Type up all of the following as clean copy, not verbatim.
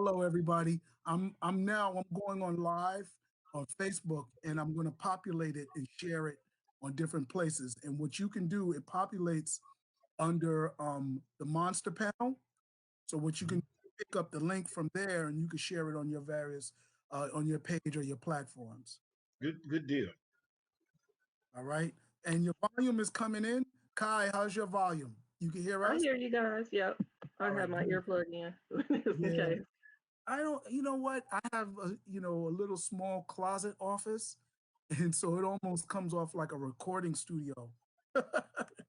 Hello, everybody. I'm going on live on Facebook, and I'm going to populate it and share it on different places. And what you can do, it populates under the Monster panel. So what you Mhm. can pick up the link from there, and you can share it on your various on your page or your platforms. Good deal. All right. And your volume is coming in. Kai, how's your volume? You can hear I us? hear you guys. Yep. I All have right, my good. earplug in just in Yeah. case. I don't, you know what? I have a little small closet office, and so it almost comes off like a recording studio.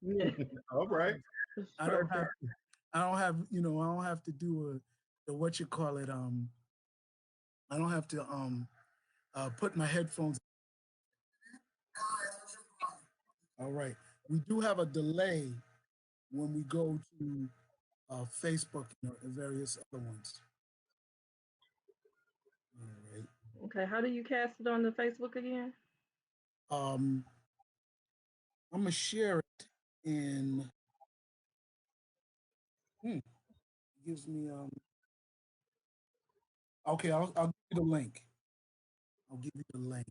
Yeah, All right. it's I don't have, perfect. I don't have to do the what you call it. I don't have to put my headphones. All right. We do have a delay when we go to Facebook and various other ones. All right. Okay, how do you cast it on the Facebook again? Um, I'm gonna share it in. Hmm, gives me Okay, I'll give you the link. I'll give you the link.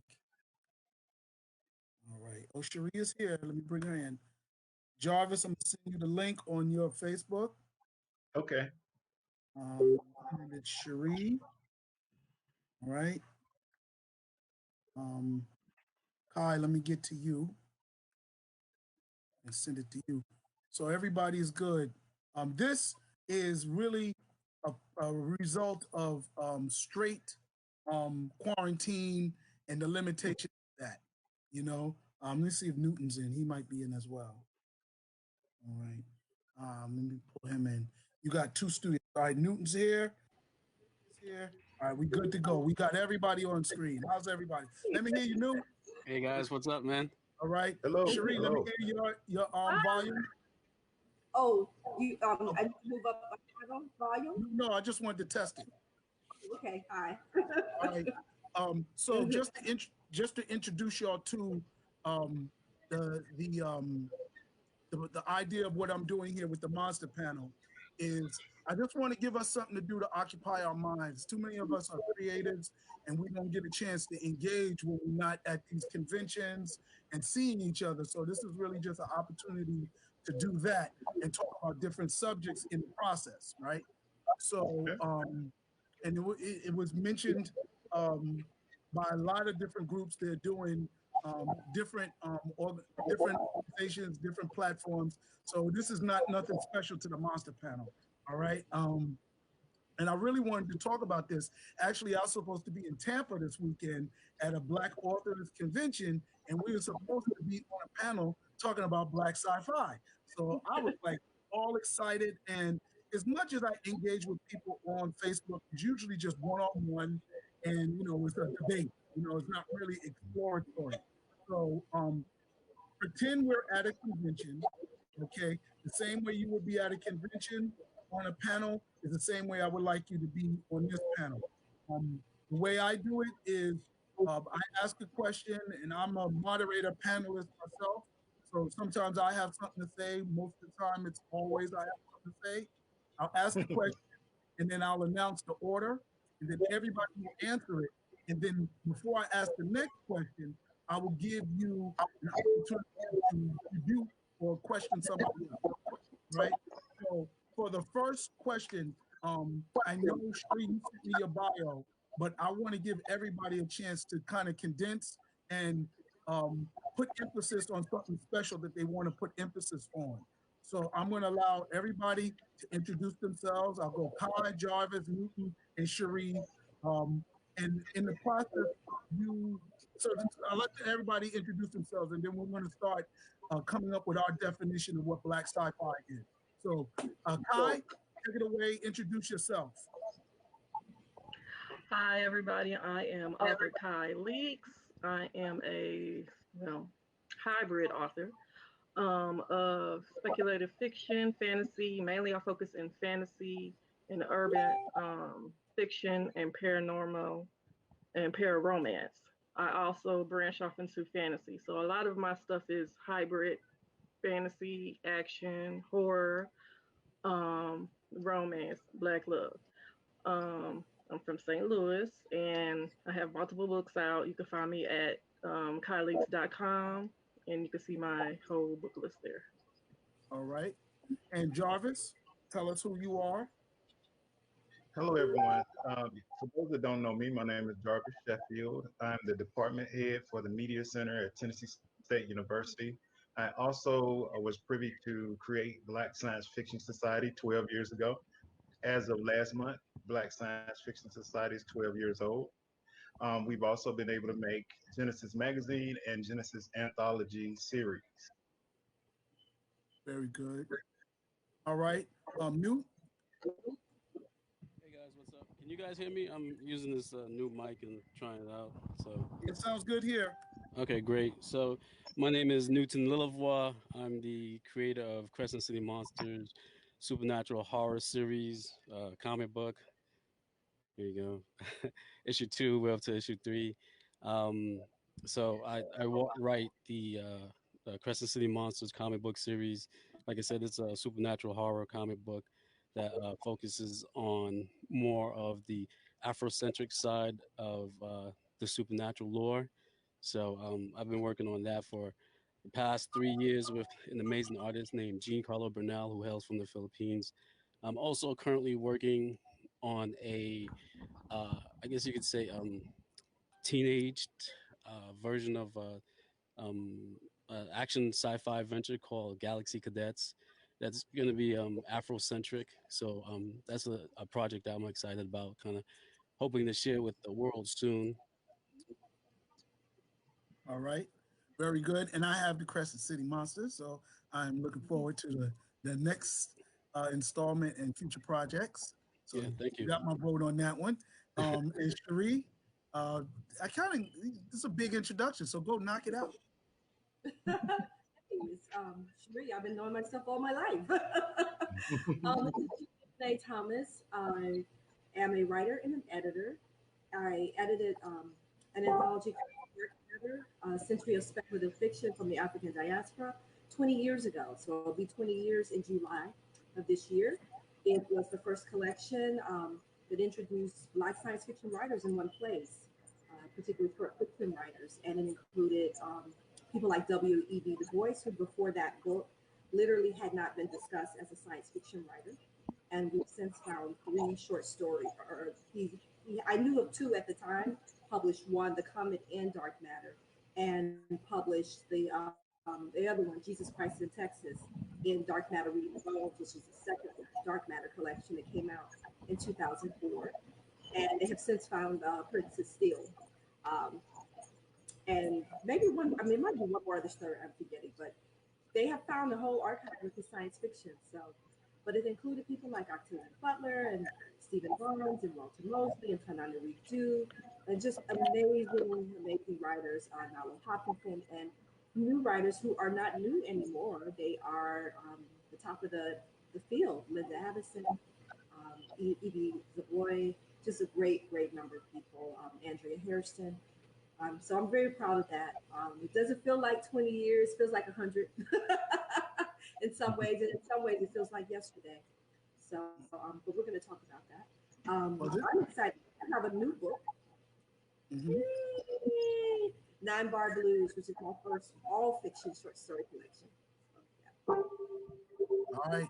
All right. Oh, Cherie is here. Let me bring her in. Jarvis, I'm gonna send you the link on your Facebook. Okay. And it's Cherie. All right. Um, Kai, let me get to you and send it to you. So everybody is good. This is really a result of straight quarantine and the limitation of that. You know, let's see if Newton's in. He might be in as well. All right. Let me pull him in. You got two studios. All right, Newton's here. He's here. All right, we good to go. We got everybody on screen. How's everybody? Let me hear you, Newt. Hey guys, what's up, man? All right. Hello. Cherie, let me Hello. hear your volume. Oh, Oh, I need to move up my volume. no, I just wanted to test it. Okay, hi. All right. So just to introduce y'all to um, the the um, the idea of what I'm doing here with the Monster Panel is I just want to give us something to do to occupy our minds. Too many of us are creatives, and we don't get a chance to engage when we're not at these conventions and seeing each other. So this is really just an opportunity to do that and talk about different subjects in the process, right? So, Okay. and it was mentioned um, by a lot of different groups. They're doing different organizations, different platforms. So this is not nothing special to the Monster Panel. All right. And I really wanted to talk about this. Actually, I was supposed to be in Tampa this weekend at a Black Authors Convention, and we were supposed to be on a panel talking about Black sci-fi. So I was like all excited. And as much as I engage with people on Facebook, it's usually just one-on-one, and it's a debate. It's not really exploratory. So pretend we're at a convention, okay? The same way you would be at a convention on a panel is the same way I would like you to be on this panel. The way I do it is I ask a question, and I'm a moderator panelist myself. So sometimes I have something to say. Most of the time, it's always I have something to say. I'll ask the question, and then I'll announce the order, and then everybody will answer it. And then before I ask the next question, I will give you an opportunity to review or question somebody else, right? So for the first question, I know Shree, you sent me your bio, but I want to give everybody a chance to kind of condense and put emphasis on something special that they want to put emphasis on. So I'm going to allow everybody to introduce themselves. I'll go Kai, Jarvis, Newton, and Cherie. And in the process, I'll let everybody introduce themselves, and then we're going to start coming up with our definition of what Black sci-fi is. So, Kai, take it away. Introduce yourself. Hi, everybody. I am author Kai Leaks. I am a well hybrid author of speculative fiction, fantasy. Mainly, I focus in fantasy and urban fiction and paranormal and pararomance. I also branch off into fantasy. So a lot of my stuff is hybrid fantasy, action, horror, romance, black love. I'm from St. Louis, and I have multiple books out. You can find me at kyleaks.com, and you can see my whole book list there. All right. And Jarvis, tell us who you are. Hello, everyone. For those that don't know me, my name is Jarvis Sheffield. I'm the department head for the Media Center at Tennessee State University. I also was privy to create Black Science Fiction Society 12 years ago. As of last month, Black Science Fiction Society is 12 years old. We've also been able to make Genesis Magazine and Genesis Anthology series. Very good. All right. Newt, Hey guys, what's up? Can you guys hear me? I'm using this new mic and trying it out. So, it sounds good here. okay, great. So, my name is Newton Lillevoix. I'm the creator of Crescent City Monsters supernatural horror series comic book. Here you go. Issue two, we're up to issue three. Um, so I write the Crescent City Monsters comic book series. Like I said, it's a supernatural horror comic book that focuses on more of the Afrocentric side of the supernatural lore. So I've been working on that for the past 3 years with an amazing artist named Jean Carlo Bernal, who hails from the Philippines. I'm also currently working on I guess you could say, teenaged version of action sci-fi venture called Galaxy Cadets. That's going to be Afrocentric. So that's a project that I'm excited about, kind of hoping to share with the world soon. All right. Very good. And I have the Crescent City Monsters, so I'm looking forward to the next installment and future projects. So Yeah, thank you you. got my vote on that one. And Cherie, I kind of, this is a big introduction, so go knock it out. It's Cherie. I've been knowing myself all my life. This is Janae Thomas. I am a writer and an editor. I edited an anthology called Century of Speculative Fiction from the African Diaspora 20 years ago. So it'll be 20 years in July of this year. It was the first collection that introduced Black science fiction writers in one place, particularly for fiction writers. And it included people like W.E.B. Du Bois, who before that book literally had not been discussed as a science fiction writer. And we've since found three short stories, or I knew of two at the time, published one, The Comet and Dark Matter, and published the other one, Jesus Christ in Texas, in Dark Matter Reading Bones, which is the second Dark Matter collection that came out in 2004. And they have since found Princess Steel. Um, and maybe one, I mean, it might be one more other story I'm forgetting, but they have found a whole archive of his science fiction. So, but it included people like Octavia Butler and Stephen Barnes and Walter Mosley and Tanana Reed Dew, and just amazing, amazing writers, Nalo Hopkinson, and new writers who are not new anymore. They are the top of the field. Linda Addison, Evie Zavoy, just a great, great number of people. Andrea Hairston. So I'm very proud of that. It doesn't feel like 20 years, feels like 100 in some ways, and in some ways it feels like yesterday. So, but we're going to talk about that. Was it? I'm excited. I have a new book, Mhm. Nine Bar Blues, which is my first all fiction short story collection. So, All right.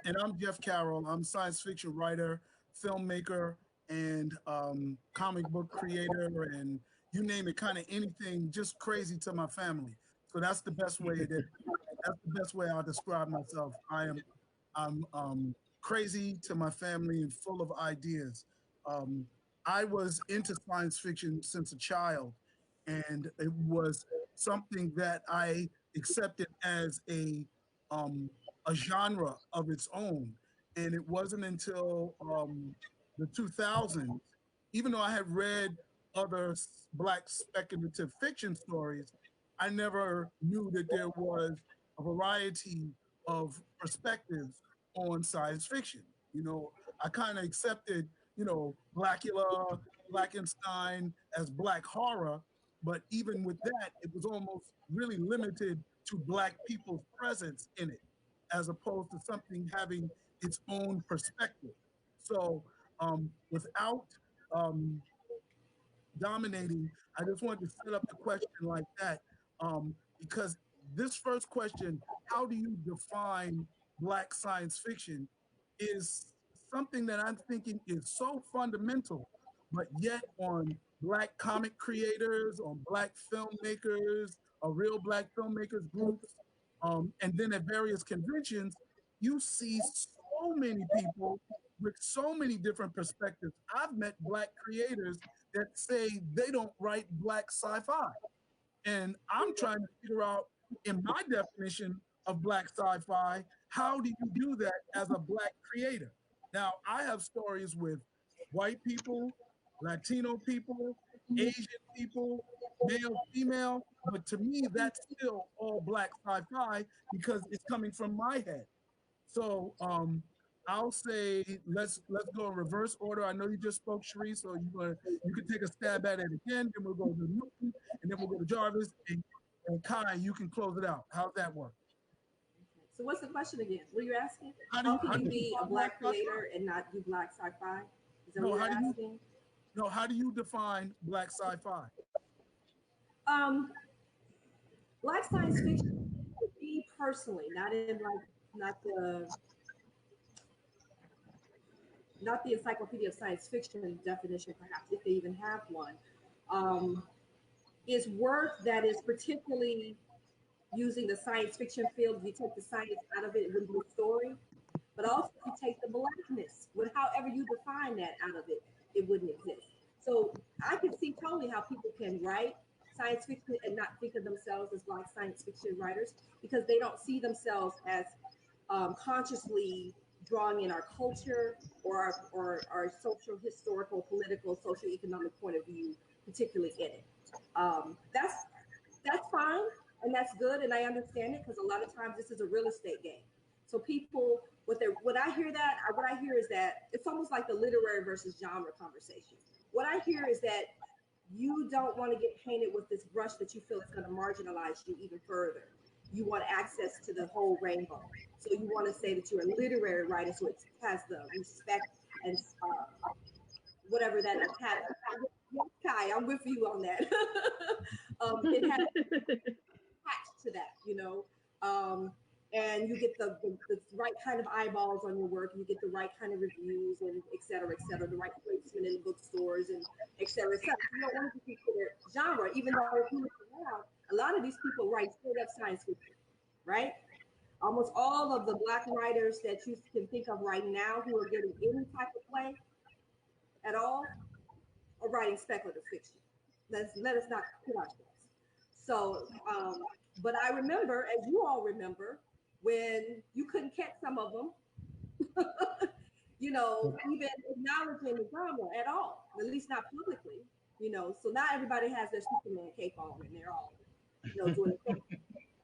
And I'm Jeff Carroll. I'm a science fiction writer, filmmaker, and comic book creator, and you name it, kind of anything, just crazy to my family. So that's the best way that that's the best way I'll describe myself. I'm crazy to my family and full of ideas. Um, I was into science fiction since a child, and it was something that I accepted as a genre of its own. And it wasn't until the 2000s, even though I had read other Black speculative fiction stories, I never knew that there was a variety of perspectives on science fiction. You know, I kind of accepted, Blackula, Blackenstein as Black horror, but even with that, it was almost really limited to Black people's presence in it, as opposed to something having its own perspective. So Without um, dominating, I just wanted to set up the question like that because this first question, how do you define Black science fiction, is something that I'm thinking is so fundamental, but yet on Black comic creators, on Black filmmakers, real Black filmmakers groups, and then at various conventions, you see so many people with so many different perspectives. I've met Black creators that say they don't write Black sci-fi. And I'm trying to figure out, in my definition of Black sci-fi, how do you do that as a Black creator? Now, I have stories with white people, Latino people, Asian people, male, female, but to me, that's still all Black sci-fi because it's coming from my head. So I'll say let's go in reverse order. I know you just spoke, Sheree, so you can take a stab at it again. Then we'll go to Newton, and then we'll go to Jarvis and Kai. You can close it out. How's that work? So what's the question again? What are you asking? How How do can you you be a define Black Black sci-fi? creator and not do Black sci-fi? Is that No, what how you're do you asking? no, how do you define Black sci-fi? Um, Black science fiction, for me personally, not in like not the not the Encyclopedia of Science Fiction definition, perhaps if they even have one, um, is work that is particularly using the science fiction field. If you take the science out of it, it wouldn't be a story. But also, if you take the blackness, with however you define that out of it, it wouldn't exist. So I can see totally how people can write science fiction and not think of themselves as Black science fiction writers because they don't see themselves as consciously drawing in our culture or our social, historical, political, social, economic point of view, particularly in it. That's fine and that's good, and I understand it because a lot of times this is a real estate game. So people, what I hear is that it's almost like the literary versus genre conversation. What I hear is that you don't want to get painted with this brush that you feel is going to marginalize you even further. You want access to the whole rainbow. So you want to say that you're a literary writer, so it has the respect and whatever that attached. Yes, Kai, I'm with you on that. It has attached to that, and you get the right kind of eyeballs on your work, and you get the right kind of reviews, and et cetera, the right placement in the bookstores, and et cetera, et cetera. You don't want to consider genre, even though if you look around, a lot of these people write straight up science fiction, right? Almost all of the Black writers that you can think of right now who are getting any type of play at all are writing speculative fiction. Let us not kid ourselves. So, but I remember, as you all remember, when you couldn't catch some of them, even acknowledging the drama at all, at least not publicly, So not everybody has their Superman cape on and they're all, doing the thing.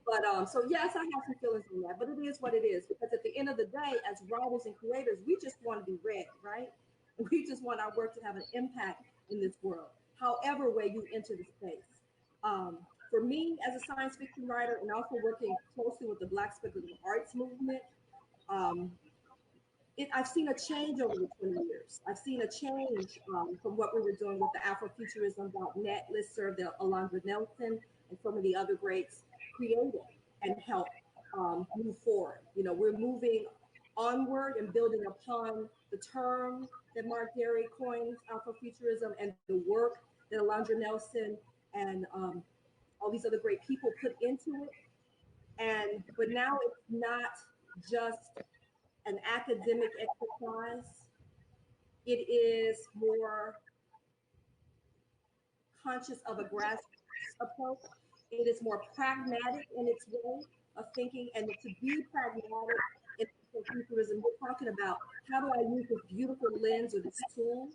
But so yes, I have some feelings on that, but it is what it is because at the end of the day, as writers and creators, we just want to be read, right? We just want our work to have an impact in this world, however way you enter the space. Um, for me, as a science fiction writer and also working closely with the Black speculative arts movement, um, I've seen a change over the 20 years. I've seen a change from what we were doing with the Afrofuturism.net listserv that Alondra Nelson and some of the other greats created and helped move forward. We're moving onward and building upon the term that Mark Derry coined, Afrofuturism, and the work that Alondra Nelson and all these other great people put into it. But now it's not just an academic exercise. It is more conscious of a grassroots approach. It is more pragmatic in its way of thinking. And to be pragmatic in futurism, we're talking about how do I use this beautiful lens or this tool,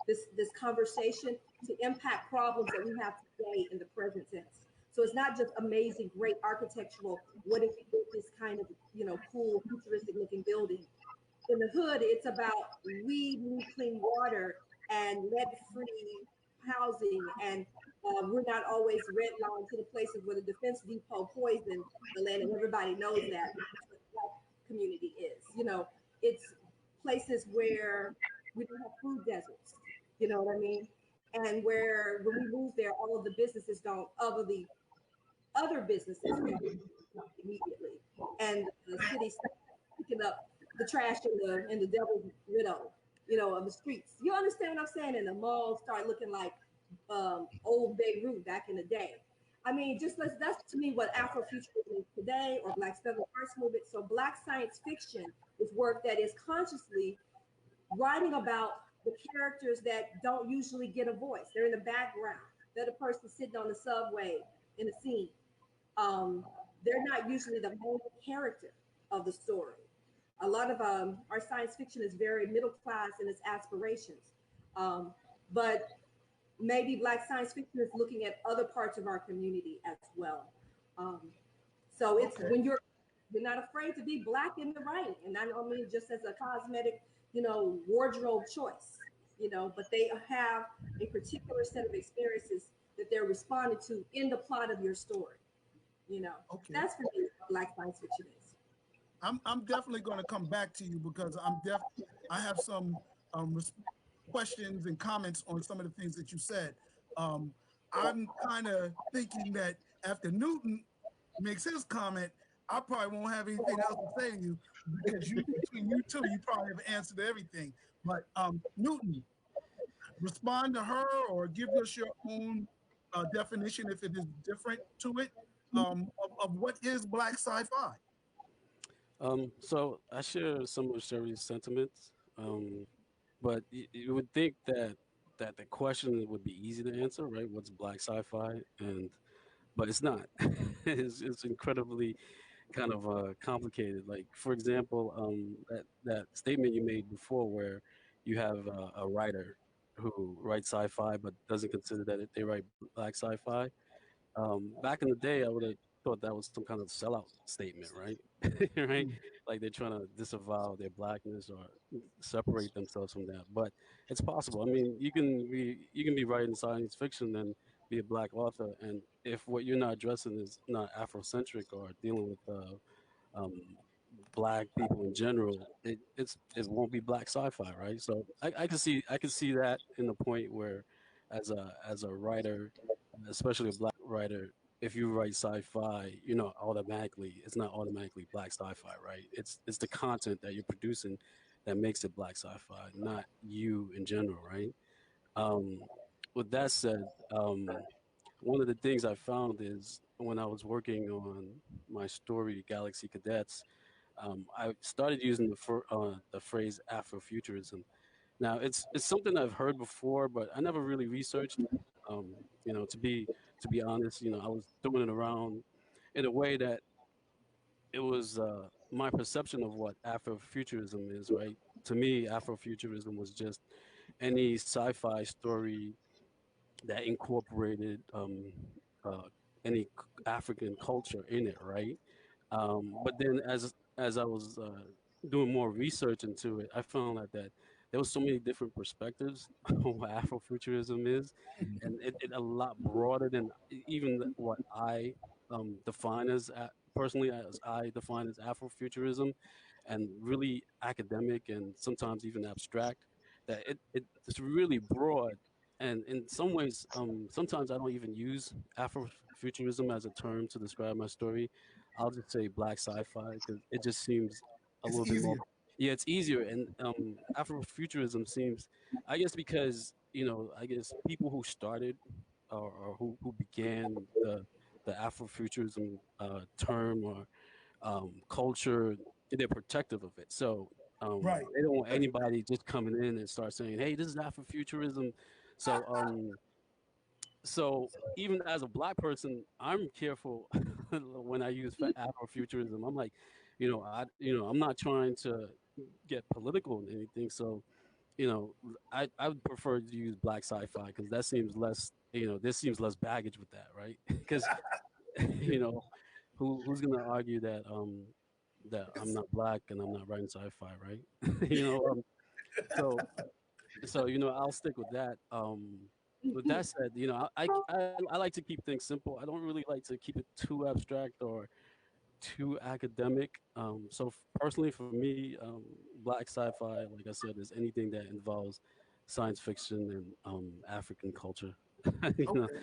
this conversation to impact problems that we have today in the present tense. So it's not just amazing, great architectural, what if we did this kind of, cool, futuristic looking building. In the hood, it's about we need clean water and lead-free housing, and we're not always redlined to the places where the defense depot poisoned the land, and everybody knows that because the Black community is. It's places where We don't have food deserts. You know what I mean? And where when we move there, all of the businesses don't, of the other businesses don't immediately, and the city starts picking up the trash in the devil's widow, of the streets. You understand what I'm saying? And the malls start looking like old Beirut back in the day. I mean, that's to me what Afrofuturism is today, or Black Civil Rights Movement. So Black science fiction is work that is consciously writing about the characters that don't usually get a voice. They're in the background. They're the person sitting on the subway in a scene. Um, they're not usually the main character of the story. A lot of our science fiction is very middle class in its aspirations, um, but maybe Black science fiction is looking at other parts of our community as well. Um, so it's Okay. when you're not afraid to be Black in the writing, and I don't mean just as a cosmetic, wardrobe choice, but they have a particular set of experiences that they're responding to in the plot of your story. You know, Okay. that's for me what Black science fiction is. I'm definitely going to come back to you because I have some res- questions and comments on some of the things that you said. Um, I'm kind of thinking that after Newton makes his comment, I probably won't have anything else to say to you because between you two, you probably have answered everything. But Newton, respond to her or give us your own definition if it is different to it of what is Black sci-fi. So I share some of Sherry's sentiments, but you would think that the question would be easy to answer, right? What's black sci-fi? And but it's not. It's incredibly kind of complicated. Like for example, that statement you made before, where you have a writer who writes sci-fi but doesn't consider that they write black sci-fi. Back in the day, I would have thought that was some kind of sellout statement, right? Right? Like they're trying to disavow their blackness or separate themselves from that. But it's possible. I mean, you can be writing science fiction and be a black author, and if what you're not addressing is not Afrocentric or dealing with um, black people in general, it won't be black sci-fi, right? So I can see that in the point where, as a writer, especially a black writer, if you write sci-fi, automatically it's not automatically black sci-fi, right? It's the content that you're producing that makes it black sci-fi, not you in general, right? Um, with that said, one of the things I found is when I was working on my story, Galaxy Cadets, I started using the phrase Afrofuturism. Now, it's something I've heard before, but I never really researched. Um, to be honest, I was throwing it around in a way that it was my perception of what Afrofuturism is. Right, to me, Afrofuturism was just any sci-fi story that incorporated uh, any African culture in it, right? But then as I was doing more research into it, I found out that there was so many different perspectives on what Afrofuturism is, and it a lot broader than even what I define as personally as I define as Afrofuturism, and really academic and sometimes even abstract. That it's really broad, and in some ways, sometimes I don't even use Afrofuturism as a term to describe my story. I'll just say black sci-fi because it just seems a It's little bit more. easier. Yeah, it's easier, and Afrofuturism seems, I guess, because I guess people who started or who began the Afrofuturism term or culture, they're protective of it. So Right. they don't want anybody just coming in and start saying, "Hey, this is Afrofuturism." So so even as a black person, I'm careful when I use Afrofuturism. I'm like, I'm not trying to get political and anything. So, I would prefer to use black sci-fi because that seems less, this seems less baggage with that, right? Because, you know, who's gonna argue that I'm It's, not black and I'm not writing sci-fi, right? So I'll stick with that. With that said, I like to keep things simple. I don't really like to keep it too abstract or too academic. So personally, for me, black sci-fi, like I said, is anything that involves science fiction and African culture. you know, Okay.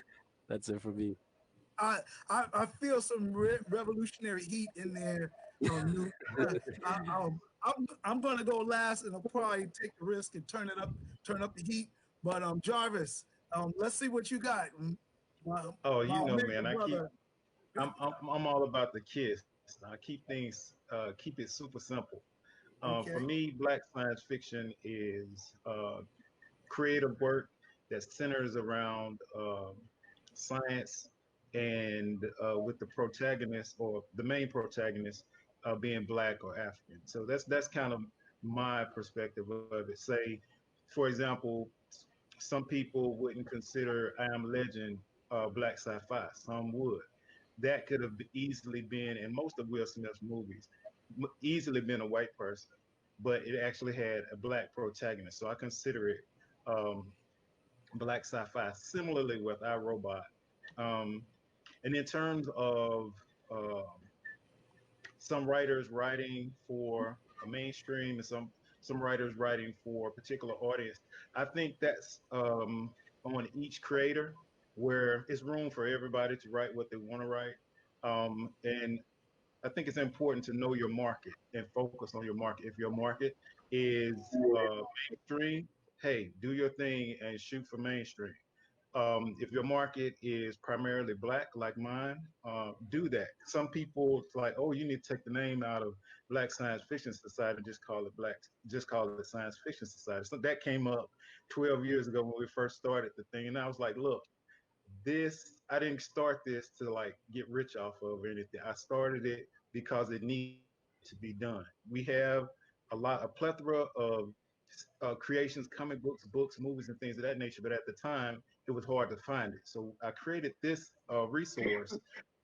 that's it for me. I I feel some revolutionary heat in there. Newt. I'm gonna go last, and I'll probably take the risk and turn up the heat. But Jarvis, let's see what you got. My, Oh, my you know, Omega man, brother. I'm all about the kiss. I keep things keep it super simple. For Okay. me, black science fiction is creative work that centers around science and with the protagonist or the main protagonist being black or African. So that's kind of my perspective of it. Say, for example, some people wouldn't consider I Am Legend black sci-fi. Some would. That could have easily been in most of Will Smith's movies, easily been a white person, but it actually had a black protagonist. So I consider it um, black sci-fi. Similarly with our robot, um, and in terms of uh, some writers writing for a mainstream and some writers writing for a particular audience, I think that's on each creator where it's room for everybody to write what they want to write. And I think it's important to know your market and focus on your market. If your market is mainstream, hey, do your thing and shoot for mainstream. If your market is primarily black, like mine, do that. Some people it's like, oh, you need to take the name out of Black Science Fiction Society and just call it Science Fiction Society. So that came up 12 years ago when we first started the thing, and I was like, look, this I didn't start this to like get rich off of or anything. I started it because it needed to be done. We have a plethora of creations, comic books, movies, and things of that nature. But at the time, it was hard to find it. So I created this resource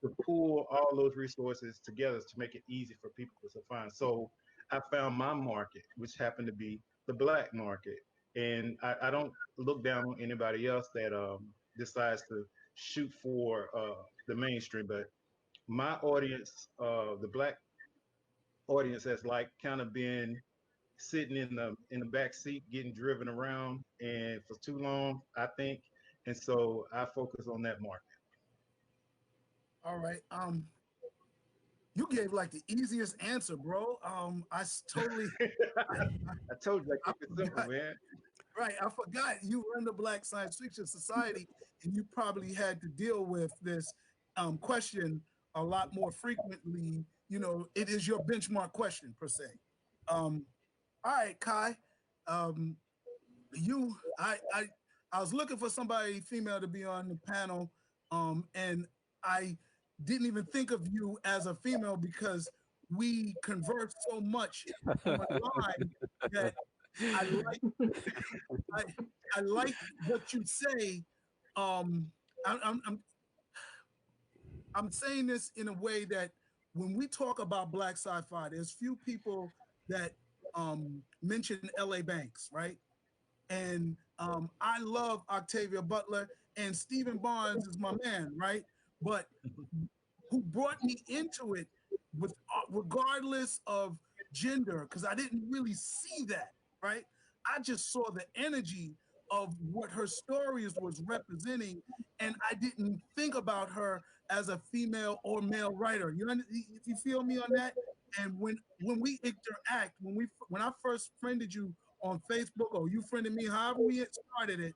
to pull all those resources together to make it easy for people to find. So I found my market, which happened to be the black market, and I don't look down on anybody else that decides to shoot for the mainstream. But my audience, the black audience, has like kind of been sitting in the back seat getting driven around and for too long, I think. And so I focus on that market. All right. You gave like the easiest answer, bro. Totally. I, I told you I I keep it simple, forgot. man. Right. I forgot you run the Black Science Fiction Society, and you probably had to deal with this question a lot more frequently. You know, it is your benchmark question per se. Um, all right, Kai. Um, you, I was looking for somebody female to be on the panel, and I didn't even think of you as a female because we converse so much online that I like I I like what you say. Um, I, I'm saying this in a way that when we talk about black sci-fi, there's few people that mention L.A. Banks, right? And I love Octavia Butler, and Stephen Barnes is my man, right? But who brought me into it with regardless of gender, because I didn't really see that, right? I just saw the energy of what her stories was representing, and I didn't think about her as a female or male writer. You feel me on that? And when we interact, when I first friended you on Facebook or you friended me, however we had started it,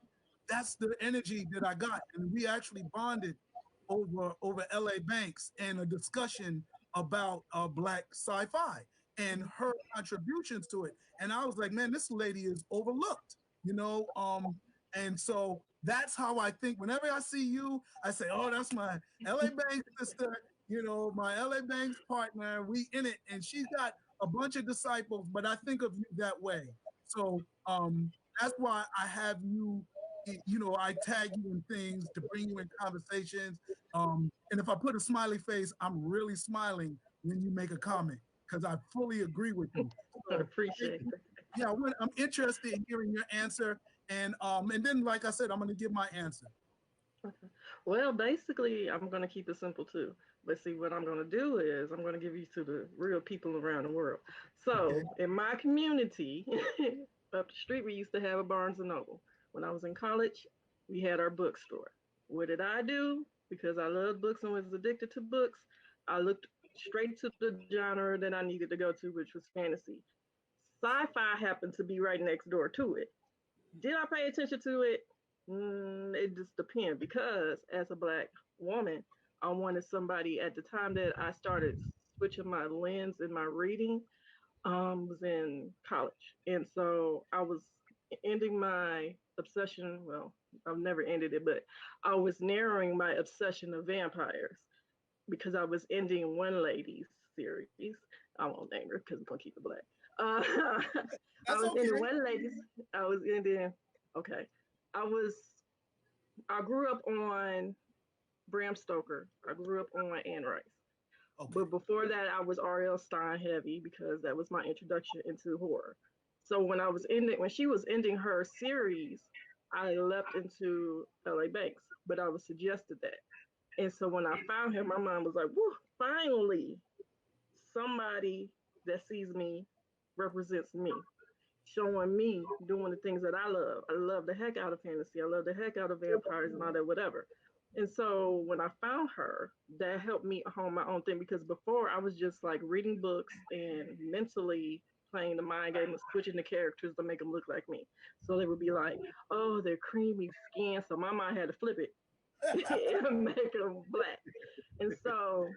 that's the energy that I got, and we actually bonded over L.A. Banks and a discussion about black sci-fi and her contributions to it. And I was like, man, this lady is overlooked, you know. And so that's how I think. Whenever I see you, I say, oh, that's my L.A. Banks sister, you know, my L.A. Banks partner. We in it, and she's got a bunch of disciples, but I think of you that way. So that's why I have you. You know, I tag you in things to bring you in conversations. And if I put a smiley face, I'm really smiling when you make a comment because I fully agree with you. I So appreciate that. yeah, I'm interested in hearing your answer, and then like I said, I'm going to give my answer. Okay. Well, basically, I'm going to keep it simple too. But see, what I'm going to do is I'm going to give you to the real people around the world. Okay. So, in my community, up the street, we used to have a Barnes and Noble. When I was in college, we had our bookstore. What did I do? Because I loved books and was addicted to books, I looked straight to the genre that I needed to go to, which was fantasy. Sci-fi happened to be right next door to it. Did I pay attention to it? It just depends because as a black woman, I wanted somebody at the time that I started switching my lens in my reading, was in college. And so I was ending my obsession. Well, I've never ended it, but I was narrowing my obsession of vampires because I was ending one lady's series. I won't name her because we're gonna keep it black. Uh, I That's was okay. ending one lady's. I was ending. Okay, I was. I grew up on Bram Stoker. I grew up on Anne Rice. Okay. But before that, I was R.L. Stein heavy because that was my introduction into horror. So when she was ending her series, I leapt into L.A. Banks, but I was suggested that. And so when I found him, my mom was like, "Woo, finally, somebody that sees me represents me, showing me doing the things that I love. I love the heck out of fantasy. I love the heck out of vampires and all that, whatever." And so when I found her, that helped me hone my own thing because before I was just like reading books and mentally playing the mind game of switching the characters to make them look like me. So they would be like, "Oh, they're creamy skin." So my mind had to flip it and make them black. And so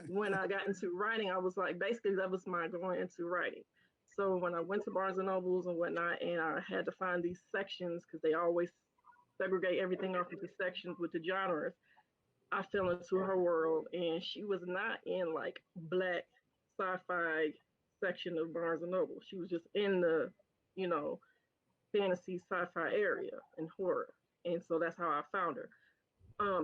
when I got into writing, I was like, basically, that was my going into writing. So when I went to Barnes and Nobles and whatnot, and I had to find these sections because they always segregate everything off into sections with the genres, I fell into her world, and she was not in like black sci-fi section of Barnes and Noble. She was just in the, you know, fantasy sci-fi area and horror, and so that's how I found her.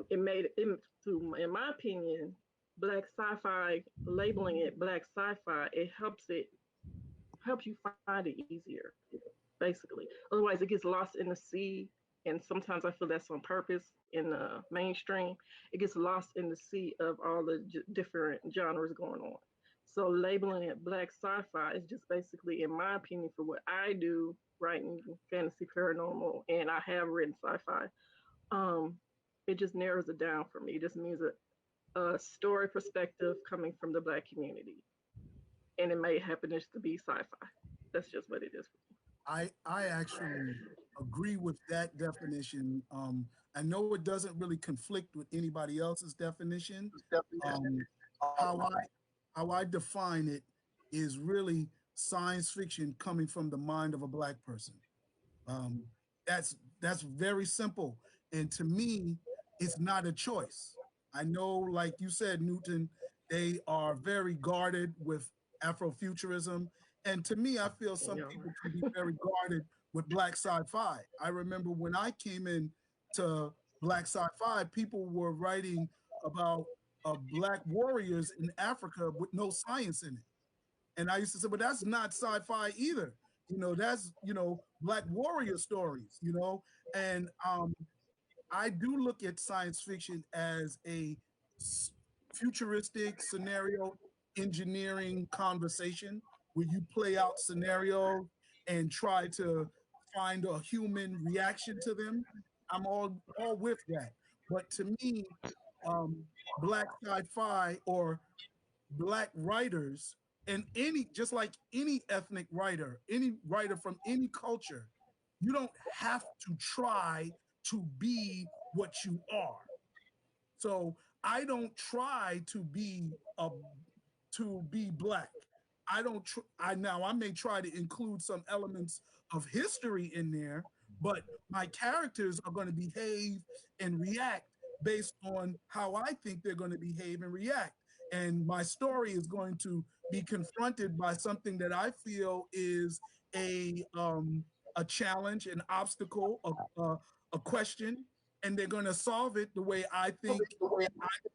It made it to, in my opinion, black sci-fi, labeling it black sci-fi, helps you find it easier, basically. Otherwise, it gets lost in the sea, and sometimes I feel that's on purpose in the mainstream. It gets lost in the sea of all the different genres going on. So labeling it black sci-fi is just basically, in my opinion, for what I do, writing fantasy paranormal, and I have written sci-fi. Um, it just narrows it down for me. It just means a story perspective coming from the black community, and it may happen just to be sci-fi. That's just what it is. I actually agree with that definition. I know it doesn't really conflict with anybody else's definition. Um, how I how I define it is really science fiction coming from the mind of a black person. Um, that's very simple, and to me, it's not a choice. I know, like you said, Newton, they are very guarded with Afrofuturism, and to me, I feel You some know. people can be very guarded with Black Sci-Fi. I remember when I came in to Black Sci-Fi, people were writing about Black warriors in Africa with no science in it. And I used to say, but that's not sci-fi either. That's, Black warrior stories, and I do look at science fiction as a futuristic scenario engineering conversation where you play out scenarios and try to find a human reaction to them. I'm all with that. But to me, um, black sci-fi or black writers and just like any ethnic writer, any writer from any culture, you don't have to try to be what you are. So I don't try to be black. I don't I may try to include some elements of history in there, but my characters are going to behave and react based on how I think they're going to behave and react. And my story is going to be confronted by something that I feel is a challenge, an obstacle, a question, and they're going to solve it the way I think I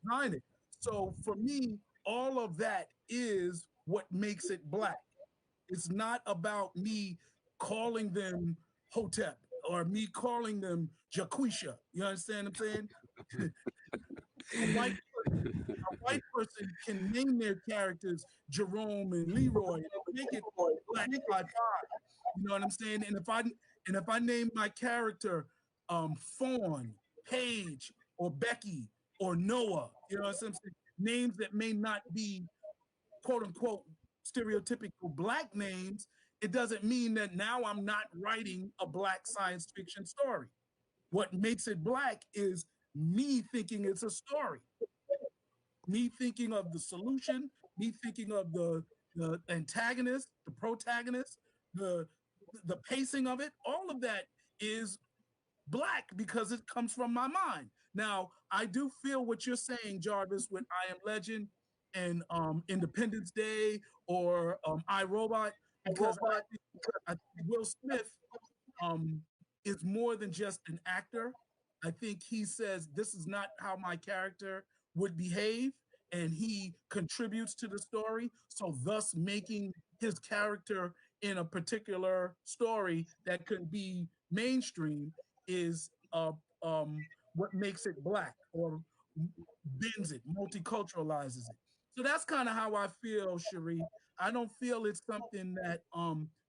designed it. So for me, all of that is what makes it black. It's not about me calling them Hotep or me calling them Jaquisha. You understand what I'm saying? A white person, white person can name their characters Jerome and Leroy and make it black sci-fi. You know what I'm saying? And if I name my character Fawn, Paige, or Becky, or Noah, you know what I'm saying? Names that may not be quote unquote stereotypical black names, it doesn't mean that now I'm not writing a black science fiction story. What makes it black is me thinking it's a story, me thinking of the solution, me thinking of the antagonist, the protagonist, the the pacing of it. All of that is black because it comes from my mind. Now, I do feel what you're saying, Jarvis, with I Am Legend and Independence Day or I Robot, because I think Will Smith um, is more than just an actor. I think he says this is not how my character would behave, and he contributes to the story. So, thus, making his character in a particular story that could be mainstream is what makes it black or bends it, multiculturalizes it. So that's kind of how I feel, Cherie. I don't feel it's something that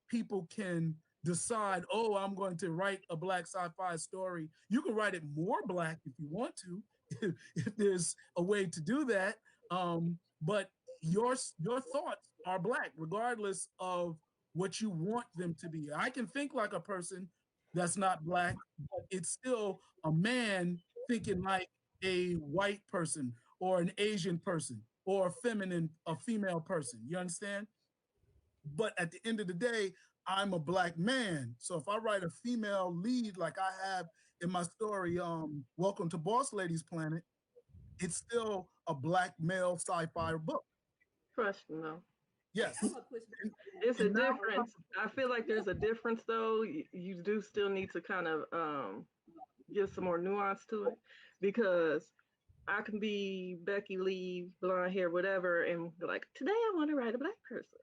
people can decide, oh, I'm going to write a black sci-fi story. You can write it more black if you want to, if there's a way to do that. But your thoughts are black, regardless of what you want them to be. I can think like a person that's not black, but it's still a man thinking like a white person or an Asian person or a female person. You understand? But at the end of the day, I'm a black man. So if I write a female lead like I have in my story, Welcome to Boss Ladies Planet, it's still a black male sci-fi book. Question though. Yes. I'm gonna push And, back It's a and now, difference. I feel like there's a difference though. You do still need to kind of give some more nuance to it because I can be Becky Lee, blonde hair, whatever, and be like, today I want to write a black person.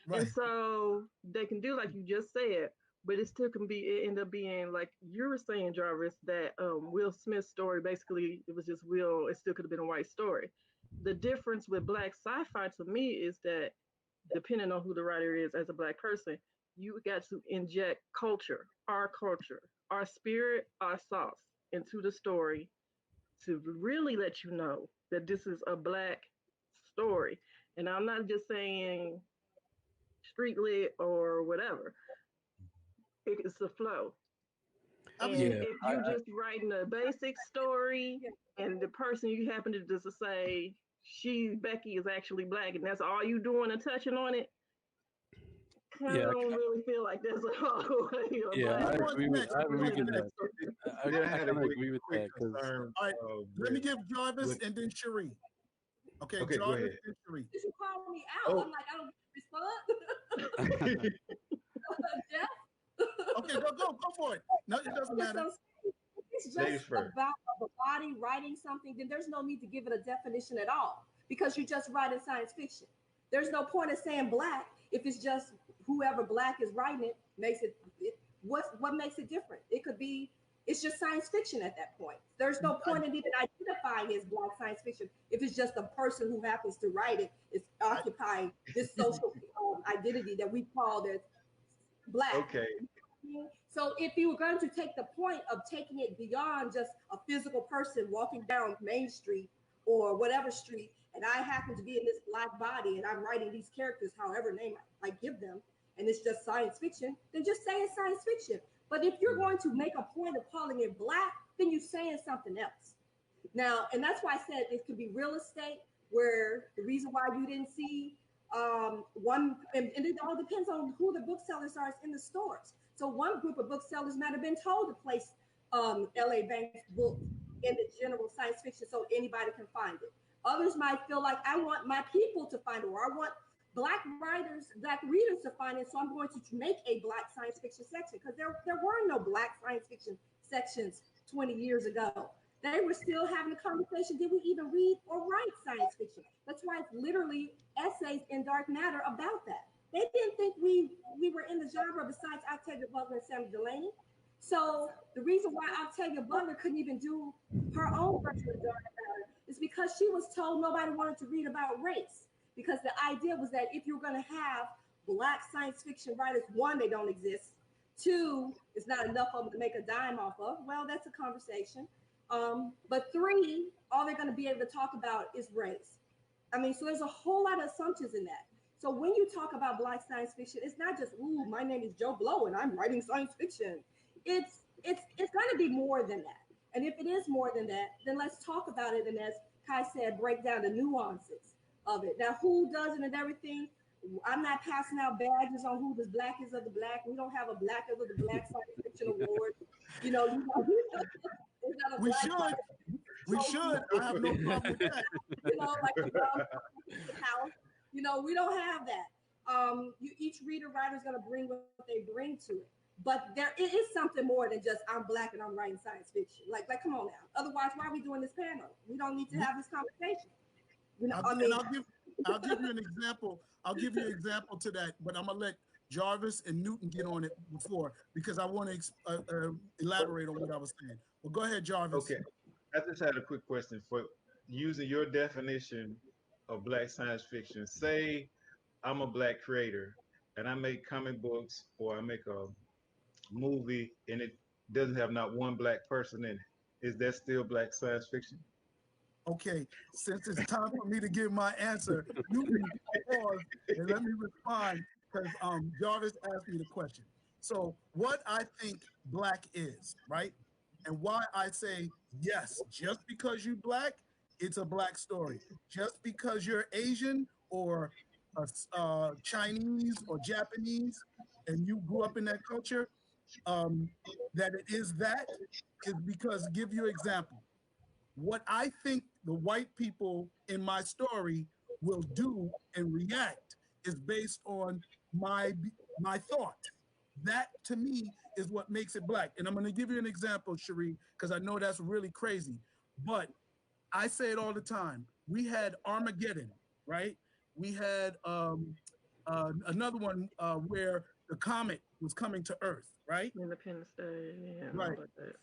And right, so they can do like you just said, but it still can be, it end up being like you were saying, Jarvis, that Will Smith's story basically it was just Will, it still could have been a white story. The difference with black sci-fi to me is that depending on who the writer is as a black person, you got to inject culture, our spirit, our sauce into the story to really let you know that this is a black story. And I'm not just saying street lit or whatever. It's a flow. I And mean, Yeah, if you just writing a basic story and the person you happen to just say she Becky is actually black and that's all you doing and touching on it, kind of yeah, don't really feel like that's all a yeah. black I who wants agree person. with next? I Who agree wants with next? that. I, Then I I had a kind of agree with quick that because concern All right, let me with, give Jarvis with, and then Cherie. Okay, okay, go Jarvis ahead. and Cherie. Did you call me out? I'm Oh, like, I don't respond. Jeff? Okay, go for it. No, it doesn't Okay, matter. so it's ladies just first. about the body writing something, then there's no need to give it a definition at all because you're just writing science fiction. There's no point in saying black if it's just whoever black is writing it makes what makes it different? It could be it's just science fiction at that point. There's no I, point in even identifying as black science fiction if it's just a person who happens to write it is I, occupying this social identity that we call as black. Okay, So if you were going to take the point of taking it beyond just a physical person walking down Main Street or whatever street, and I happen to be in this black body and I'm writing these characters, however name I give them, and it's just science fiction, then just say it's science fiction. But if you're going to make a point of calling it black, then you're saying something else. Now, and that's why I said it could be real estate, where the reason why you didn't see one, and it all depends on who the booksellers are in the stores. So one group of booksellers might have been told to place L.A. Banks books in the general science fiction so anybody can find it. Others might feel like I want my people to find it, or I want black writers, black readers to find it, so I'm going to make a black science fiction section because there were no black science fiction sections 20 years ago. They were still having a conversation. Did we even read or write science fiction? That's why it's literally essays in dark matter about that. They didn't think we were in the genre besides Octavia Butler and Sam Delaney. So the reason why Octavia Butler couldn't even do her own version of dark matter It's because she was told nobody wanted to read about race. Because the idea was that if you're going to have black science fiction writers, one, they don't exist. Two, it's not enough of them to make a dime off of. Well, that's a conversation. But three, all they're going to be able to talk about is race. I mean, so there's a whole lot of assumptions in that. So when you talk about black science fiction, it's not just, ooh, my name is Joe Blow and I'm writing science fiction. It's going to be more than that. And if it is more than that, then let's talk about it. And as Kai said, break down the nuances of it. Now, who does it and everything? I'm not passing out badges on who the blackest of the black. We don't have a black of the black science fiction award. It's not a We black should. We should. I have no problem with that. like the brown house. We don't have that. Each reader writer is going to bring what they bring to it. But there it is something more than just I'm black and I'm writing science fiction. Like come on now. Otherwise, why are we doing this panel? We don't need to have this conversation. I'll give you an example. I'll give you an example to that, but I'm gonna let Jarvis and Newton get on it before because I want to elaborate on what I was saying. Well, go ahead, Jarvis. Okay, I just had a quick question for using your definition of black science fiction. Say I'm a black creator and I make comic books or I make a movie and it doesn't have not one black person in it. Is that still black science fiction? Okay, since it's time for me to give my answer, Newton, pause and let me respond because Jarvis asked me the question. So, what I think black is, right? And why I say yes, just because you black, it's a black story. Just because you're Asian or Chinese or Japanese, and you grew up in that culture, um, that it is because, give you an example, what I think the white people in my story will do and react is based on my my thought. That to me is what makes it black. And I'm going to give you an example, Cherie, because I know that's really crazy. But I say it all the time. We had Armageddon, right? We had another one where the comet was coming to Earth, right? Independence Day, yeah, and all Right. like that.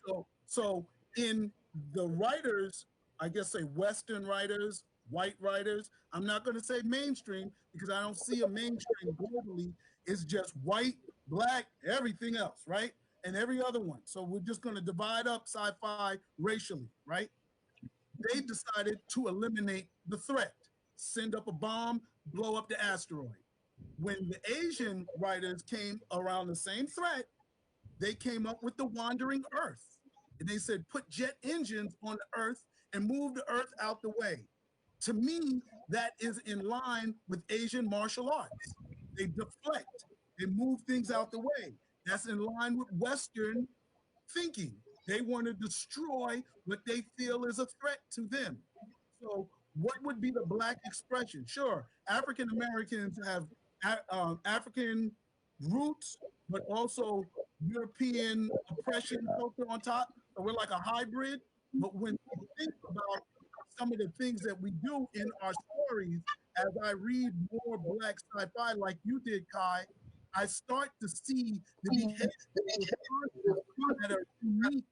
So in the writers, I guess say Western writers, white writers, I'm not going to say mainstream because I don't see a mainstream globally. It's just white, black, everything else, right? And every other one. So we're just going to divide up sci-fi racially, right? They decided to eliminate the threat, send up a bomb, blow up the asteroid. When the Asian writers came around the same threat, they came up with the wandering earth. And they said, put jet engines on the earth and move the earth out the way. To me, that is in line with Asian martial arts. They deflect, they move things out the way. That's in line with Western thinking. They want to destroy what they feel is a threat to them. So, what would be the black expression? Sure, African Americans have African roots, but also European oppression culture on top. So we're like a hybrid. But when we think about some of the things that we do in our stories, as I read more black sci-fi like you did, Kai, I start to see the behavioral concepts that are unique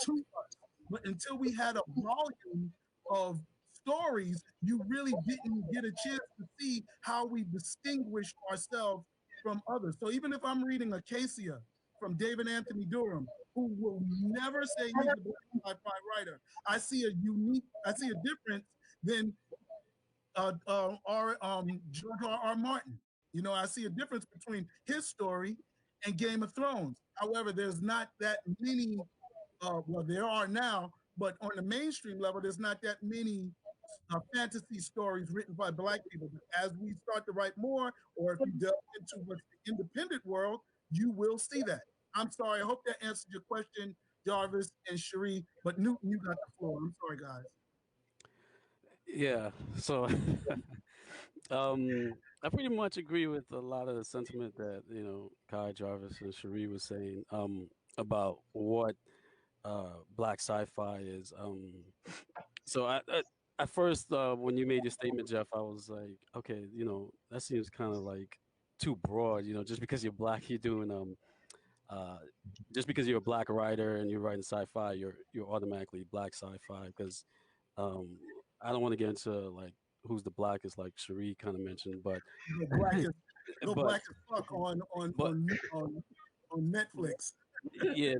to us. But until we had a volume of stories, you really didn't get a chance to see how we distinguished ourselves from others. So even if I'm reading Acacia from David Anthony Durham, who will never say he's a black sci-fi writer, I see a difference than George R. Martin. I see a difference between his story and Game of Thrones. However, there's not that many. Well, there are now, but on the mainstream level, there's not that many fantasy stories written by black people. But as we start to write more, or if you delve into what's the independent world, you will see that. I'm sorry. I hope that answered your question, Jarvis and Cherie. But Newton, you got the floor. I'm sorry, guys. Yeah. So I pretty much agree with a lot of the sentiment that Kai, Jarvis, and Cherie was saying about what black sci-fi is. So at first, when you made your statement, Jeff, I was like, okay, that seems kind of like too broad. Just because you're black, you're doing uh, just because you're a black writer and you're writing sci-fi, you're automatically black sci-fi because um, I don't want to get into like who's the blackest, like Cherie kind of mentioned, but Go black as go but black as fuck but on Netflix. yeah,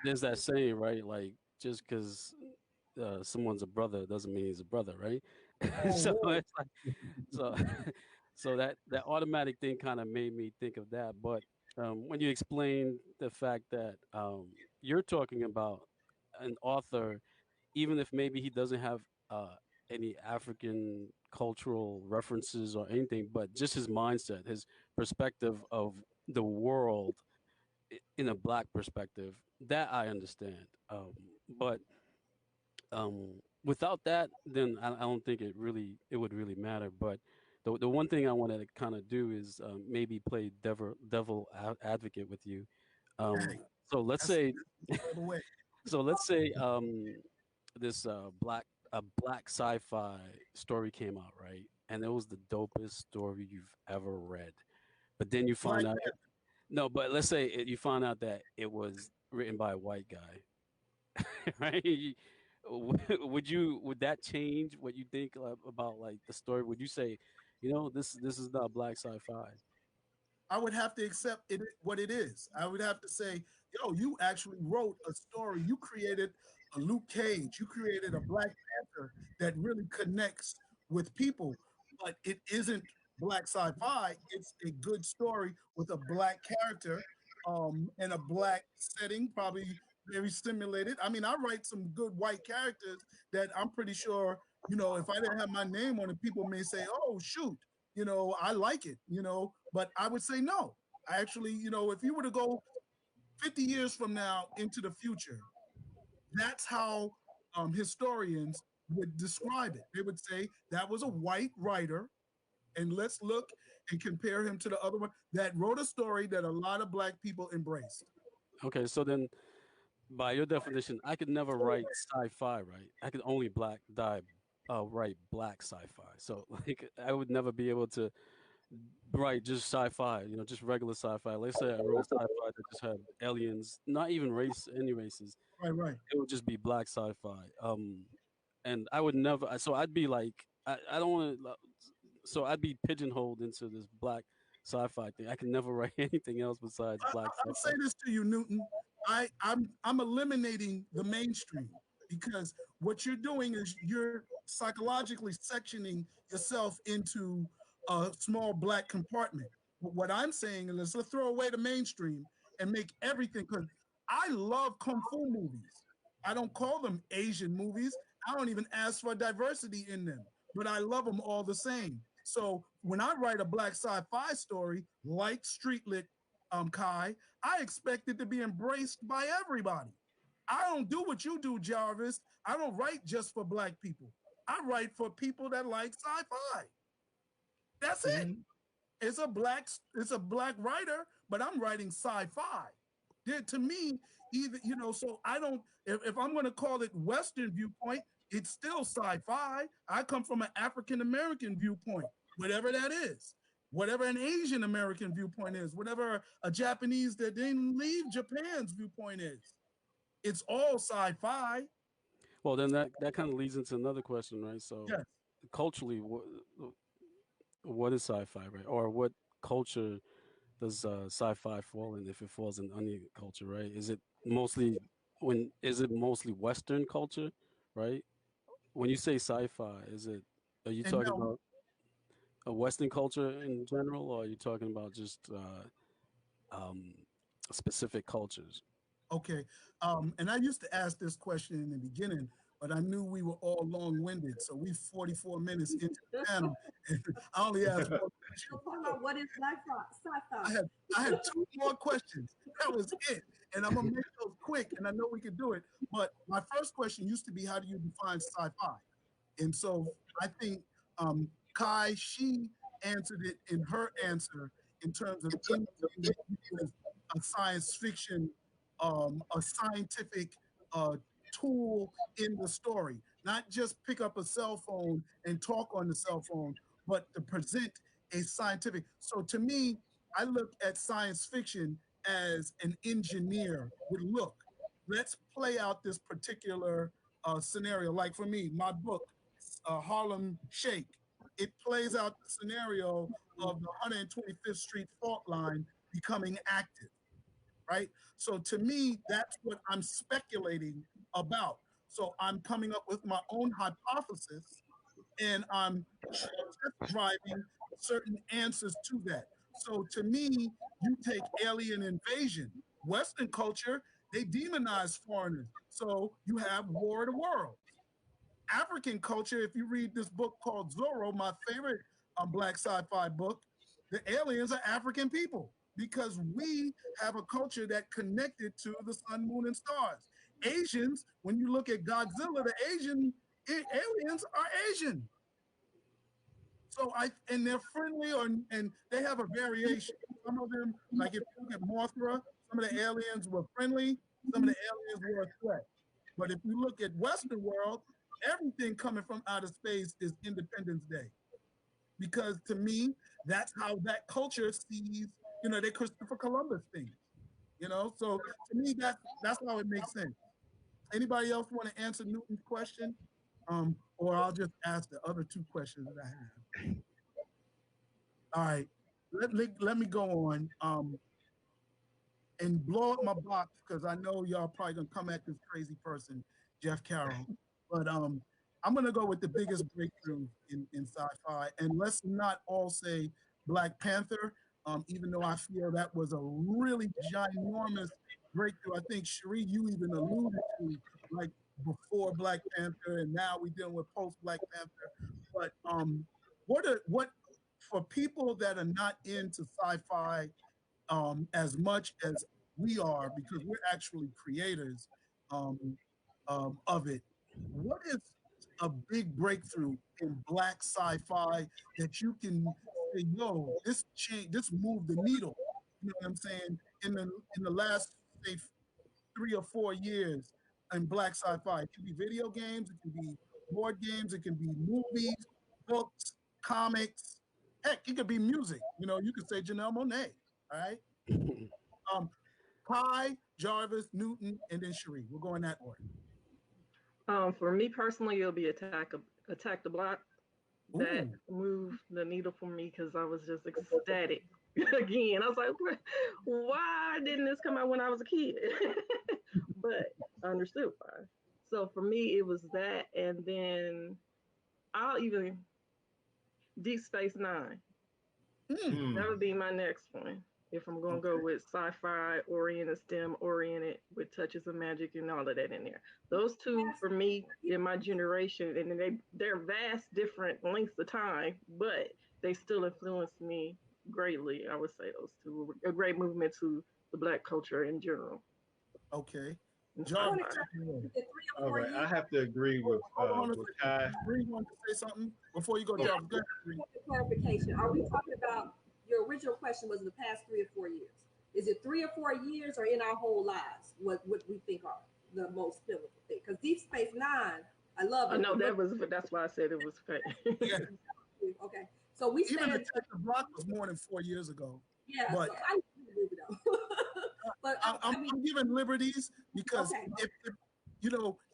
there's that saying, right? Like just because someone's a brother doesn't mean he's a brother, right? Oh, So whoa. it's like so so that automatic thing kind of made me think of that. But when you explain the fact that you're talking about an author, even if maybe he doesn't have any African cultural references or anything, but just his mindset, his perspective of the world in a black perspective, that I understand. But without that, then I don't think it would really matter. But the one thing I wanted to kind of do is maybe play advocate with you. Hey, So let's that's say all the way. so let's say this black sci-fi story came out, right? And it was the dopest story you've ever read. But then you Black find out no, but let's say you find out that it was written by a white guy, right? Would that change what you think about like the story? Would you say, this is not black sci-fi? I would have to accept it what it is. I would have to say, yo, you actually wrote a story. You created a Luke Cage. You created a Black Panther that really connects with people, but it isn't black sci-fi. It's a good story with a black character and a black setting, probably very simulated. I mean, I write some good white characters that I'm pretty sure, if I didn't have my name on it, people may say, oh, shoot, I like it, but I would say no. I actually, if you were to go 50 years from now into the future, that's how historians would describe it. They would say that was a white writer, and let's look and compare him to the other one that wrote a story that a lot of black people embraced. Okay, so then by your definition, I could never write sci-fi, right? I could only write black sci-fi. So like I would never be able to write just sci-fi, just regular sci-fi. Let's say I wrote sci-fi that just had aliens, not even any races. Right, right. It would just be black sci-fi. And I would never. So I'd be like, I don't want to. So I'd be pigeonholed into this black sci-fi thing. I can never write anything else besides black I'll sci-fi. say this to you, Newton. I'm eliminating the mainstream because what you're doing is you're psychologically sectioning yourself into a small black compartment. But what I'm saying is let's throw away the mainstream and make everything because I love kung fu movies. I don't call them Asian movies. I don't even ask for diversity in them, but I love them all the same. So when I write a black sci-fi story like Street Lit Kai, I expect it to be embraced by everybody. I don't do what you do, Jarvis. I don't write just for black people. I write for people that like sci-fi. That's it. Mhm. It's a black writer, but I'm writing sci-fi. To me, either so I don't. If I'm going to call it Western viewpoint, it's still sci-fi. I come from an African American viewpoint, whatever that is, whatever an Asian American viewpoint is, whatever a Japanese that didn't leave Japan's viewpoint is. It's all sci-fi. Well, then that kind of leads into another question, right? So Yes. culturally, what is sci-fi, right? Or what culture does sci-fi fall in if it falls in any culture, right? Is it mostly Western culture, right? When you say sci-fi, are you And talking now, about a Western culture in general, or are you talking about just um, specific cultures? okay. And I used to ask this question in the beginning, but I knew we were all long-winded. So we 44 minutes into the panel, and I only asked one question. We'll talk So about what is sci-fi. I had I had two more questions. That was it. And I'm gonna make those quick, and I know we could do it. But my first question used to be, how do you define sci-fi? And so I think Kai, she answered it in her answer in terms of anything that uses a science fiction, a scientific uh, tool in the story, not just pick up a cell phone and talk on the cell phone, but to present a scientific. So to me, I look at science fiction as an engineer would look. Let's play out this particular scenario. Like for me, my book, Harlem Shake. It plays out the scenario of the 125th Street fault line becoming active, right? So to me, that's what I'm speculating about. So I'm coming up with my own hypothesis and I'm test driving certain answers to that. So to me, you take alien invasion, Western culture, they demonize foreigners. So you have War of the Worlds. African culture, if you read this book called Zorro, my favorite black sci-fi book, the aliens are African people because we have a culture that connected to the sun, moon, and stars. Asians, when you look at Godzilla, the Asian aliens are Asian. So and they're friendly and they have a variation. Some of them, like if you look at Mothra, some of the aliens were friendly, some of the aliens were a threat. But if you look at Western world, everything coming from outer space is Independence Day. Because to me, that's how that culture sees, they Christopher Columbus things. So to me, that's how it makes sense. Anybody else want to answer Newton's question? Or I'll just ask the other two questions that I have. All right, let me go on and blow up my box because I know y'all probably gonna come at this crazy person, Jeff Carroll. But I'm gonna go with the biggest breakthrough in sci-fi, and let's not all say Black Panther, even though I feel that was a really ginormous breakthrough. I think Cherie, you even alluded to like before Black Panther, and now we're dealing with post Black Panther. But what for people that are not into sci-fi as much as we are, because we're actually creators um, of it. What is a big breakthrough in Black sci-fi that you can say, yo, this change, this moved the needle? You know what I'm saying? In the last say 3 or 4 years in Black sci-fi, it can be video games, it can be board games, it can be movies, books, comics. Heck, it could be music. You could say Janelle Monáe. All right. Um, Kai, Jarvis, Newton, and then Cherie. We'll go in that order. For me personally, it'll be Attack the Block. That Ooh. moved the needle for me because I was just ecstatic. Again, I was like, why didn't this come out when I was a kid? But I understood why. So for me, it was that, and then I'll even Deep Space Nine. Mm. That would be my next one. If I'm gonna go Okay. with sci-fi oriented, STEM oriented, with touches of magic and all of that in there. Those two for me in my generation, and they're vast different lengths of time, but they still influenced me greatly. I would say those two were a great movement to the Black culture in general. Okay. And I Jarvis, want to sci-fi. clarify, is it three or All four right, I years? have to agree hold on a with second. Kai. Cherie wanted to say something before you go, Yeah, Jarvis. Go ahead, Cherie. a clarification. Are we talking about your original question was in the past 3 or 4 years? Is it 3 or 4 years or in our whole lives? What we think are the most pivotal thing? Because Deep Space Nine, I love I it. know that's why I said it was fake. Yeah. Okay, so we Even stand. Attack the Block was more than 4 years ago. Yeah, But so I believe it though. But I mean, I'm giving liberties because okay, if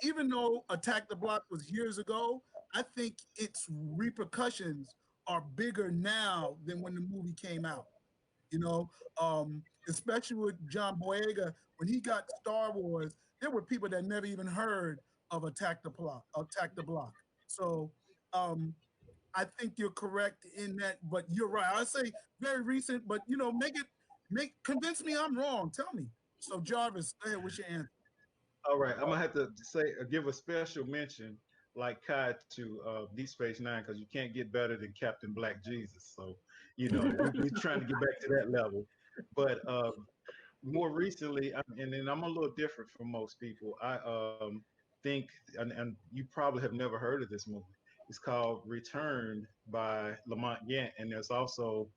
even though Attack the Block was years ago, I think its repercussions are bigger now than when the movie came out. You know, especially with John Boyega when he got Star Wars, there were people that never even heard of Attack the Block. Attack the Block. So I think you're correct in that, but you're right. I say very recent, but convince me I'm wrong. Tell me. So Jarvis, go ahead. What's your answer? All right, I'm gonna have to say give a special mention like Kai to Deep Space Nine because you can't get better than Captain Black Jesus. So we're trying to get back to that level. But more recently, and then I'm a little different from most people. I think, and you probably have never heard of this movie. It's called Returned by Lamont Yant, and there's also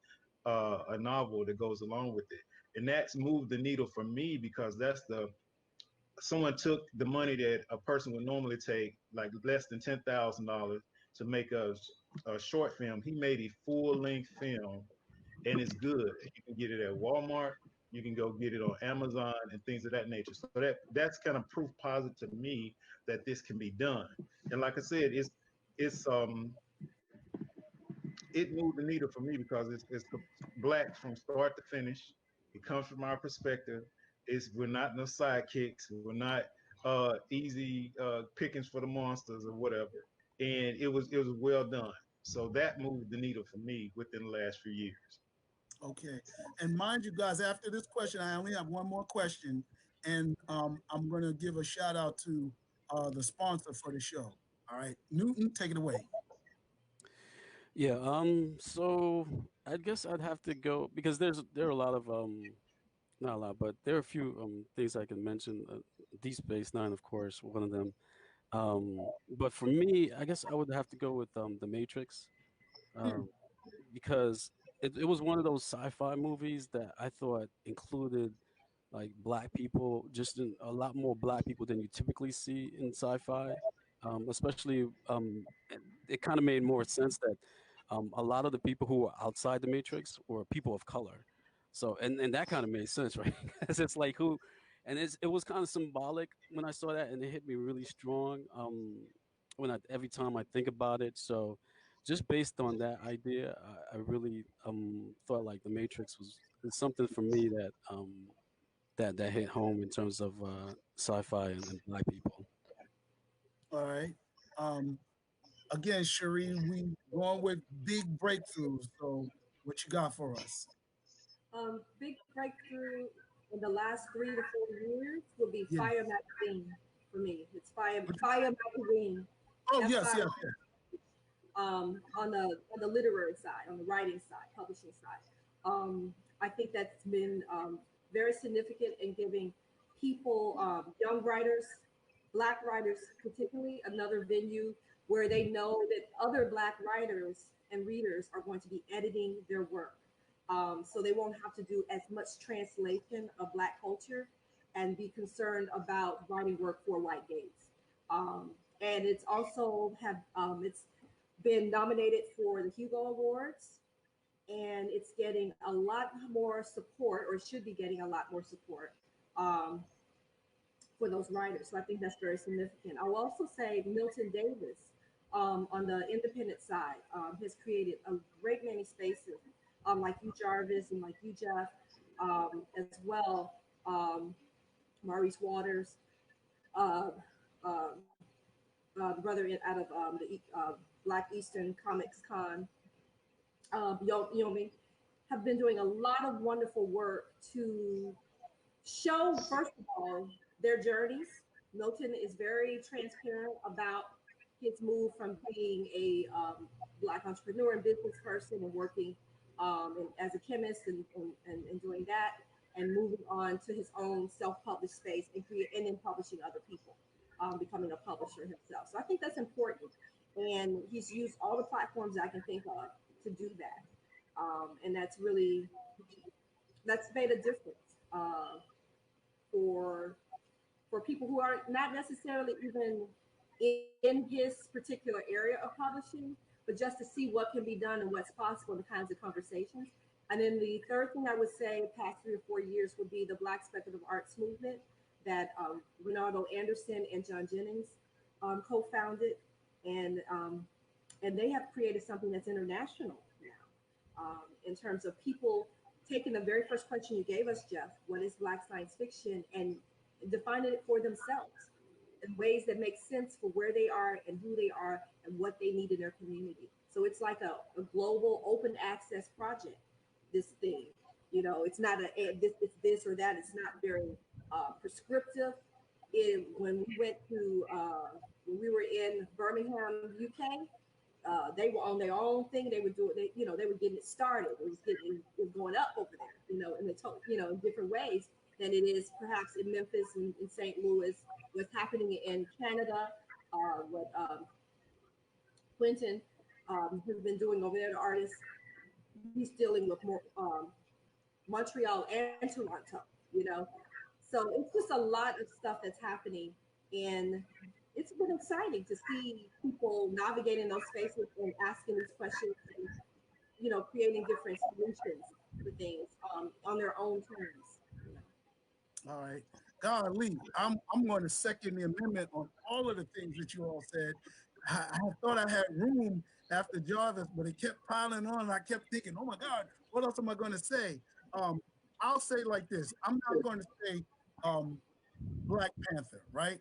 a novel that goes along with it. And that's moved the needle for me because that's the someone took the money that a person would normally take, like less than $10,000, to make a short film. He made a full length film, and it's good. You can get it at Walmart. You can go get it on Amazon and things of that nature. So that's kind of proof positive to me that this can be done. And like I said, it's it's it moved the needle for me because it's black from start to finish. It comes from our perspective. It's we're not no sidekicks. We're not easy pickings for the monsters or whatever. And it was well done. So that moved the needle for me within the last few years. Okay. And mind you guys, after this question, I only have one more question. And I'm going to give a shout out to the sponsor for the show. All right. Newton, take it away. Yeah. So I guess I'd have to go because there are a lot of not a lot, but there are a few things I can mention. Deep Space Nine, of course, one of them. But for me, I guess I would have to go with The Matrix, Hmm. um, because it was one of those sci-fi movies that I thought included like black people, a lot more black people than you typically see in sci-fi. Especially, it kind of made more sense that a lot of the people who were outside the Matrix were people of color. So, and that kind of made sense, right? Because it's like who, and it was kind of symbolic when I saw that, and it hit me really strong. When every time I think about it, so just based on that idea, I really thought like the Matrix was is something for me that that hit home in terms of sci-fi and black people. All right. Um, again, Cherie, we going with big breakthroughs. So what you got for us? Big breakthrough in the last 3 to 4 years would be Yeah. Fire Magazine for me. It's Fire Magazine, Oh, yes, FI yes, yes. on the literary side, on the writing side, publishing side. I think that's been very significant in giving people, young writers, black writers particularly, another venue where they know that other black writers and readers are going to be editing their work. So they won't have to do as much translation of black culture and be concerned about writing work for white gaze. Um, and it's also have it's been nominated for the Hugo Awards, and it's getting a lot more support, or should be getting a lot more support um, for those writers. So I think that's very significant. I'll also say Milton Davis on the independent side has created a great many spaces, like you, Jarvis, and like you, Jeff, as well. Um, Maurice Waters, uh, uh, the brother out of Black Eastern Comics Con, Yomi, have been doing a lot of wonderful work to show, first of all, their journeys. Milton is very transparent about his move from being a Black entrepreneur and business person and working as a chemist and doing that and moving on to his own self-published space and then publishing other people, becoming a publisher himself. So I think that's important. And he's used all the platforms I can think of to do that. And that's made a difference for for people who are not necessarily even in his particular area of publishing, but just to see what can be done and what's possible, the kinds of conversations. And then the third thing I would say, past 3 or 4 years, would be the Black Speculative Arts movement that Renaldo Anderson and John Jennings co-founded, and and they have created something that's international now, in terms of people taking the very first question you gave us, Jeff, what is Black science fiction, and defining it for themselves in ways that make sense for where they are and who they are and what they need in their community. So it's like a global open access project. This thing, it's not it's this or that. It's not very prescriptive. When we went to when we were in Birmingham, UK, they were on their own thing. They were doing, they were getting it started. It was going up over there, in different ways than it is perhaps in Memphis and in St. Louis. What's happening in Canada, what Quentin has been doing over there, the artist, he's dealing with more Montreal and Toronto, you know. So it's just a lot of stuff that's happening, and it's been exciting to see people navigating those spaces and asking these questions and creating different solutions for things on their own terms. All right. Golly, I'm going to second the amendment on all of the things that you all said. I thought I had room after Jarvis, but it kept piling on. And I kept thinking, oh my God, what else am I going to say? Um, I'll say like this. I'm not going to say um, Black Panther, right?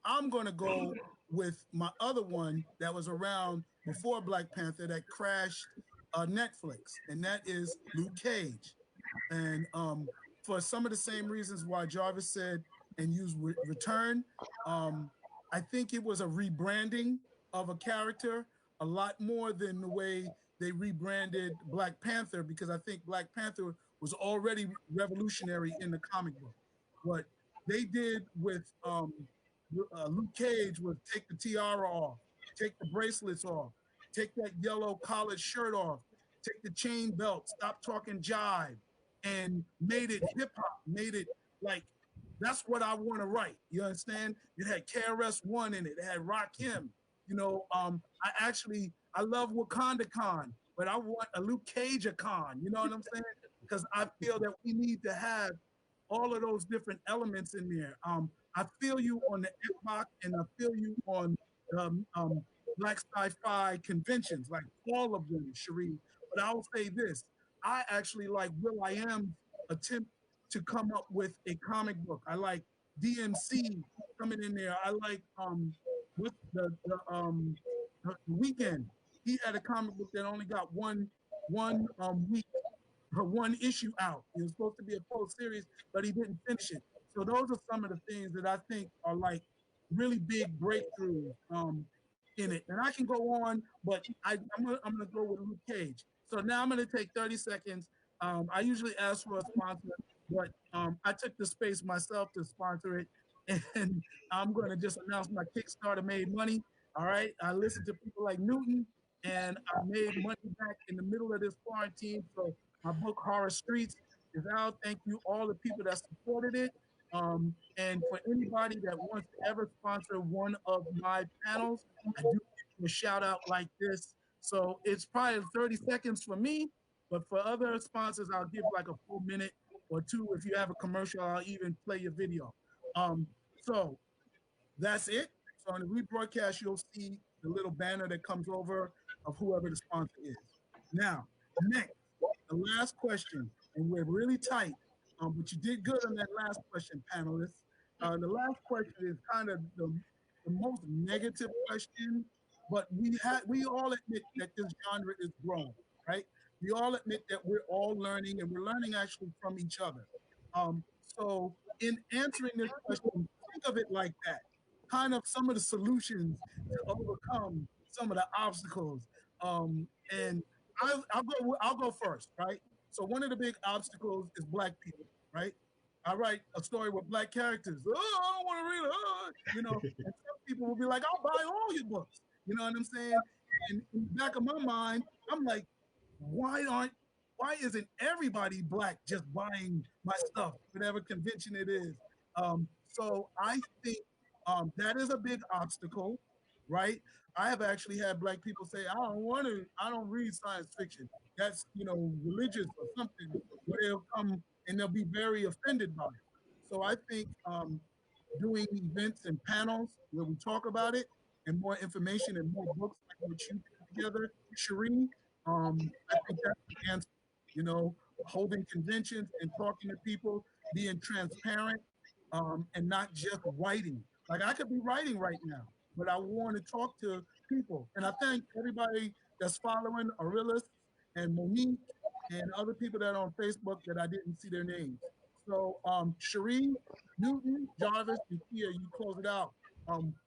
I'm going to go with my other one that was around before Black Panther that crashed Netflix, and that is Luke Cage. And for some of the same reasons why Jarvis said and used return, um, I think it was a rebranding of a character a lot more than the way they rebranded Black Panther, because I think Black Panther was already revolutionary in the comic book. What they did with Luke Cage was take the tiara off, take the bracelets off, take that yellow collared shirt off, take the chain belt, stop talking jive, and made it hip hop, made it like that's what I want to write. You understand? It had KRS-One in it. It had Rakim. I love Wakanda Khan, but I want a Luke Cage Khan. You know what I'm saying? Because I feel that we need to have all of those different elements in there. I feel you on the Xbox and I feel you on Black Sci-Fi conventions, like all of them, Sheree. But I will say this: I actually like Will I Am's attempt to come up with a comic book. I like DMC coming in there. I like what's the Weekend. He had a comic book that only got one week her one issue out. It was supposed to be a full series, but he didn't finish it. So those are some of the things that I think are like really big breakthroughs in it. And I can go on, but I'm gonna go with Luke Cage. So now I'm gonna take 30 seconds. I usually ask for a sponsor, but I took the space myself to sponsor it, and I'm gonna just announce my Kickstarter made money. All right, I listened to people like Newton, and I made money back in the middle of this quarantine. So my book, Horror Streets, is out. Thank you, all the people that supported it. And for anybody that wants to ever sponsor one of my panels, I do give you a shout out like this. So it's probably 30 seconds for me, but for other sponsors, I'll give like a full minute or two. If you have a commercial, I'll even play your video. So that's it. So on the rebroadcast, you'll see the little banner that comes over of whoever the sponsor is. Now, next, the last question, and we're really tight, but you did good on that last question, panelists. The last question is kind of the most negative question, but we all admit that this genre is growing, right? We all admit that we're all learning, and we're learning actually from each other. So in answering this question, think of it like that. Kind of some of the solutions to overcome some of the obstacles. And I'll go first, right? So one of the big obstacles is Black people, right? I write a story with Black characters. Oh, I don't want to read it. And some people will be like, I'll buy all your books. You know what I'm saying? And in the back of my mind, I'm like, why aren't why isn't everybody Black just buying my stuff, whatever convention it is? So I think that is a big obstacle, right? I have actually had Black people say, I don't read science fiction. That's, religious or something, where they'll come and they'll be very offended by it. So I think doing events and panels where we talk about it and more information and more books like what you put together, Sheree, I think that's the answer. You know, holding conventions and talking to people, being transparent, and not just writing. Like I could be writing right now, but I want to talk to people. And I thank everybody that's following Aurelis and Monique and other people that are on Facebook that I didn't see their names. So Sheree, Newton, Jarvis, and Kia, you close it out.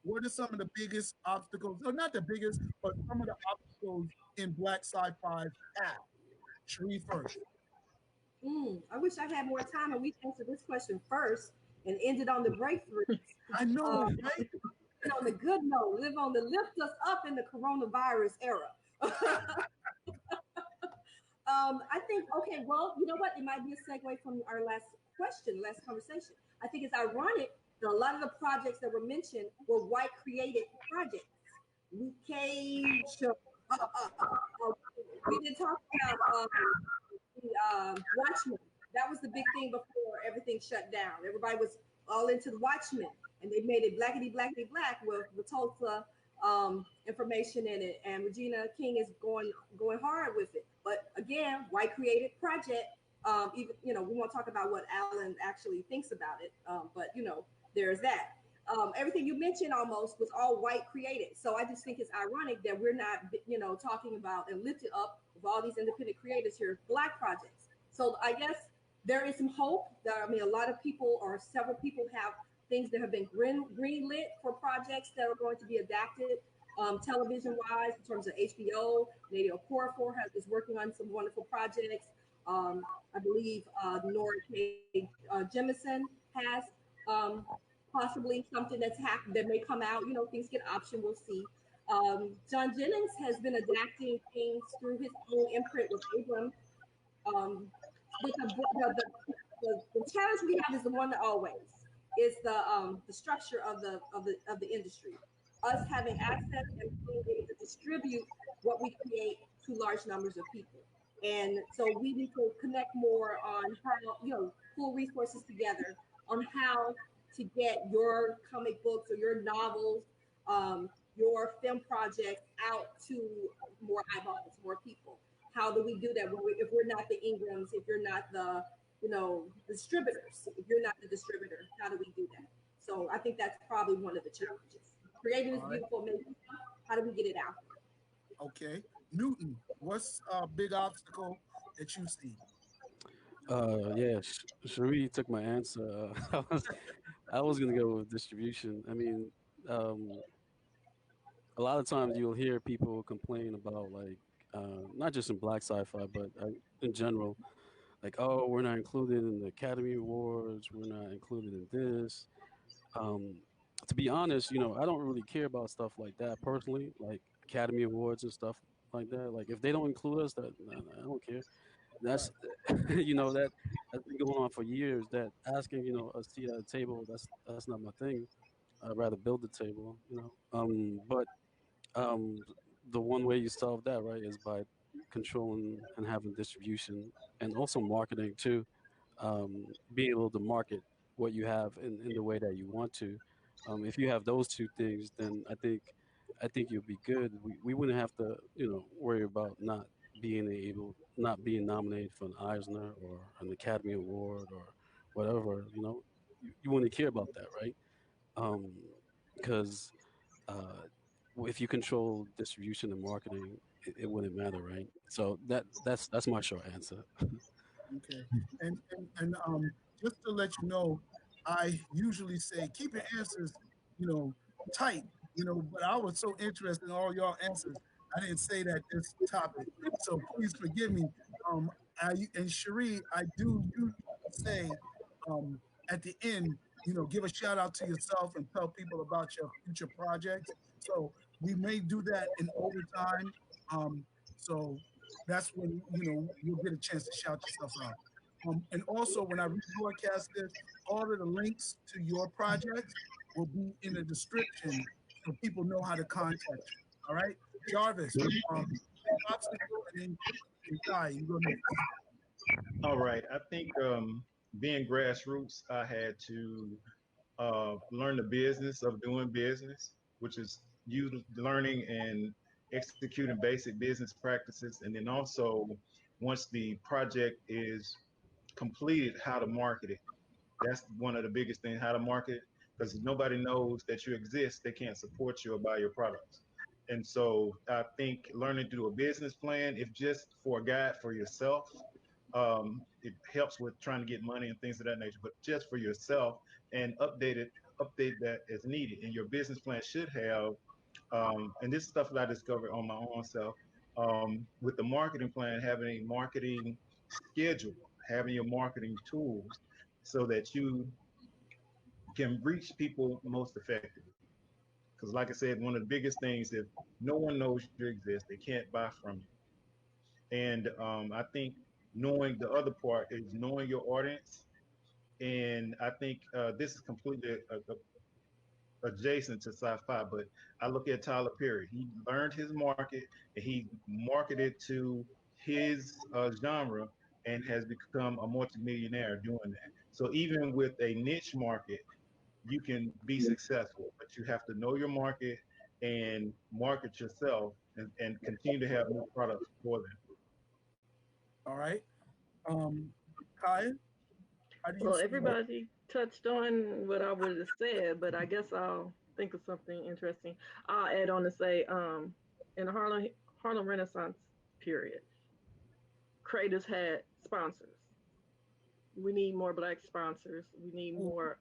What are some of the biggest obstacles? No, not the biggest, but some of the obstacles in Black sci-fi's path. Sheree first. I wish I had more time and we answered this question first and ended on the breakthroughs. I know, right? And on the good note, lift us up in the coronavirus era. I think, okay, well, you know what? It might be a segue from our last question, last conversation. I think it's ironic that a lot of the projects that were mentioned were white created projects. Luke Cage. We didn't talk about the Watchmen. That was the big thing before everything shut down. Everybody was all into the Watchmen, and they made it blackety blackety black with Tulsa information in it, and Regina King is going hard with it. But again, white created project. Even we won't talk about what Alan actually thinks about it, but there's that. Everything you mentioned almost was all white created. So I just think it's ironic that we're not, talking about and lifted up with all these independent creators here, black projects. So I guess there is some hope. I mean, a lot of people or several people have things that have been green lit for projects that are going to be adapted television wise in terms of HBO. Nadia Okorafor is working on some wonderful projects. I believe Nora K. Jemison has um, possibly something that may come out. Things get option. We'll see. John Jennings has been adapting things through his own imprint with Abram. Um, but the challenge we have is the one that always is the structure of the industry. Us having access and being able to distribute what we create to large numbers of people. And so we need to connect more on how, pull resources together on how to get your comic books or your novels, your film projects out to more eyeballs, more people. How do we do that if we're not the Ingrams, if you're not the distributors, if you're not the distributor, how do we do that? So I think that's probably one of the challenges. Creating this All right. beautiful, amazing stuff. How do we get it out there? Okay. Newton, what's a big obstacle that you see? Yeah, Cherie took my answer. I was gonna go with distribution. I mean, um, a lot of times you'll hear people complain about like not just in black sci-fi, but in general, like, oh, we're not included in the Academy Awards, we're not included in this. Um, to be honest, I don't really care about stuff like that personally, like Academy Awards and stuff like that. Like if they don't include us, that nah, I don't care. That's Right. that that's been going on for years. That asking a seat at a table, that's not my thing. I'd rather build the table. But um, the one way you solve that, right, is by controlling and having distribution and also marketing too. Being able to market what you have in the way that you want to. If you have those two things, then I think you'll be good. We wouldn't have to worry about not being nominated for an Eisner or an Academy Award or whatever. You wouldn't care about that, right? Um, because if you control distribution and marketing, it wouldn't matter, right? So that's my short answer. Okay. And just to let you know, I usually say keep your answers, you know, tight, but I was so interested in all y'all answers. I didn't say that this topic. So please forgive me. Um, and Cherie, I do usually say at the end, give a shout out to yourself and tell people about your future projects. So we may do that in overtime. So that's when you'll get a chance to shout yourself out. And also, when I rebroadcast this, all of the links to your projects will be in the description so people know how to contact you. All right, Jarvis, big obstacle, and then Ty, you go next. All right. I think being grassroots, I had to learn the business of doing business, which is you learning and executing basic business practices. And then also, once the project is completed, how to market it. That's one of the biggest things, how to market, because nobody knows that you exist. They can't support you or buy your products. And so I think learning to do a business plan, if just for a guide for yourself, it helps with trying to get money and things of that nature, but just for yourself and update that as needed. And your business plan should have, and this is stuff that I discovered on my own self, with the marketing plan, having a marketing schedule, having your marketing tools so that you can reach people most effectively. Because, like I said, one of the biggest things, if no one knows you exist, they can't buy from you. And I think knowing the other part is knowing your audience. And I think this is completely adjacent to sci-fi, but I look at Tyler Perry. He learned his market and he marketed to his genre and has become a multimillionaire doing that. So even with a niche market, you can be successful, but you have to know your market and market yourself and continue to have new products for them. All right. Um, Kaya, how do you Well, see that? everybody touched on what I would have said, but I guess I'll think of something interesting. I'll add on to say, in the Harlem Renaissance period, creators had sponsors. We need more black sponsors. We need more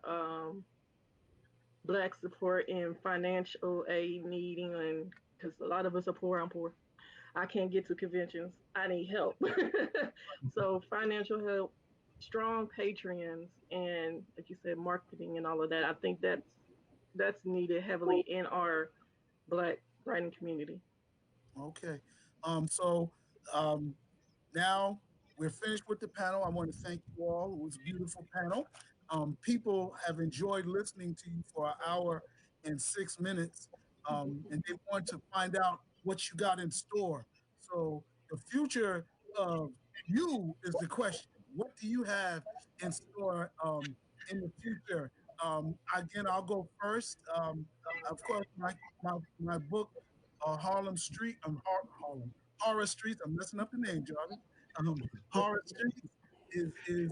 black support in financial aid needing, and because a lot of us are poor, I'm poor. I can't get to conventions. I need help. So financial help, strong patrons, and like you said, marketing and all of that. I think that's needed heavily in our black writing community. Okay. So um, now we're finished with the panel. I want to thank you all. It was a beautiful panel. People have enjoyed listening to you for an hour and 6 minutes, and they want to find out what you got in store. So the future of you is the question. What do you have in store in the future? Again, I'll go first. Of course, my book, Harlem Street, Harlem Horror Streets. I'm messing up the name, Jarvis. Horror Streets is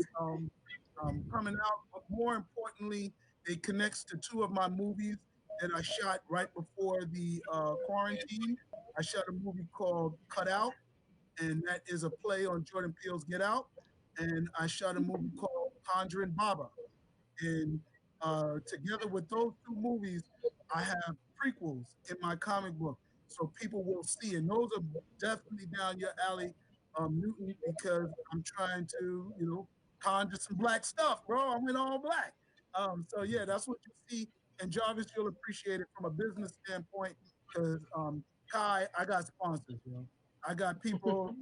coming out, but more importantly, it connects to two of my movies that I shot right before the quarantine. I shot a movie called Cut Out, and that is a play on Jordan Peele's Get Out. And I shot a movie called Conjuring Baba. And together with those two movies, I have prequels in my comic book, so people will see. And those are definitely down your alley, Newton, because I'm trying to, conjure some black stuff, bro. I'm in all black. So yeah, that's what you see. And Jarvis, you'll appreciate it from a business standpoint, because Kai, I got sponsors, bro. I got people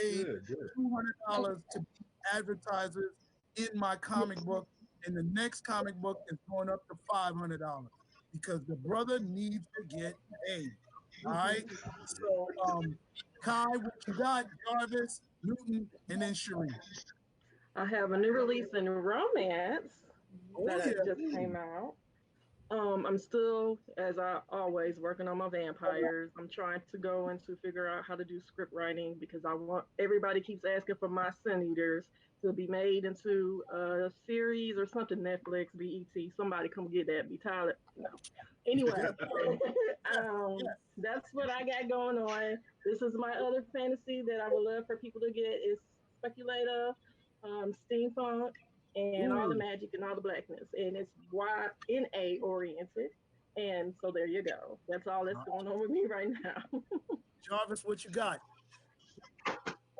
paid Good, good. $200 to be advertisers in my comic book, and the next comic book is going up to $500 because the brother needs to get paid. All right. So, Kai, what you got? Jarvis, Newton, and then Sheree. I have a new release in romance Oh that yeah. just came out. I'm still, as I always, working on my vampires. I'm trying to go into figure out how to do script writing because I want everybody keeps asking for my Sin Eaters to be made into a series or something. Netflix, BET, somebody come get that. Be Tyler. No. Anyway, um, Yes. that's what I got going on. This is my other fantasy that I would love for people to get is speculative, steampunk, and all the Ooh, magic and all the blackness. And it's YNA oriented. And so there you go. That's all that's going on with me right now. Jarvis, what you got?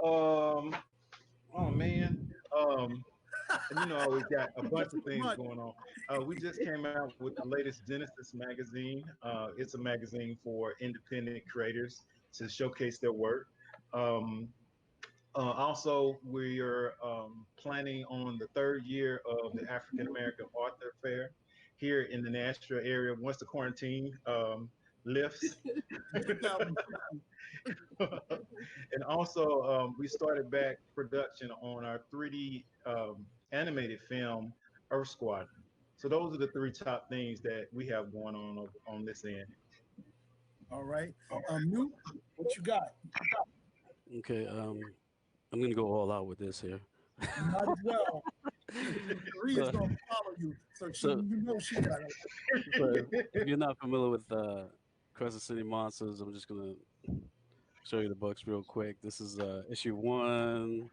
Um, oh man. Um, and I always got a bunch Too of things much. going on. We just came out with the latest Genesis magazine. It's a magazine for independent creators to showcase their work. Um, Also, we are planning on the third year of the African American Author Fair here in the Nashville area once the quarantine lifts. In 2050. And also, we started back production on our 3D animated film, Earth Squadron. So those are the three top things that we have going on this end. All right. Newt, what you got? Okay, I'm gonna go all out with this here. You might as well. Sheree is so, gonna follow you, so so, she got it. if you're not familiar with Crescent City Monsters, I'm just gonna show you the books real quick. This is issue one.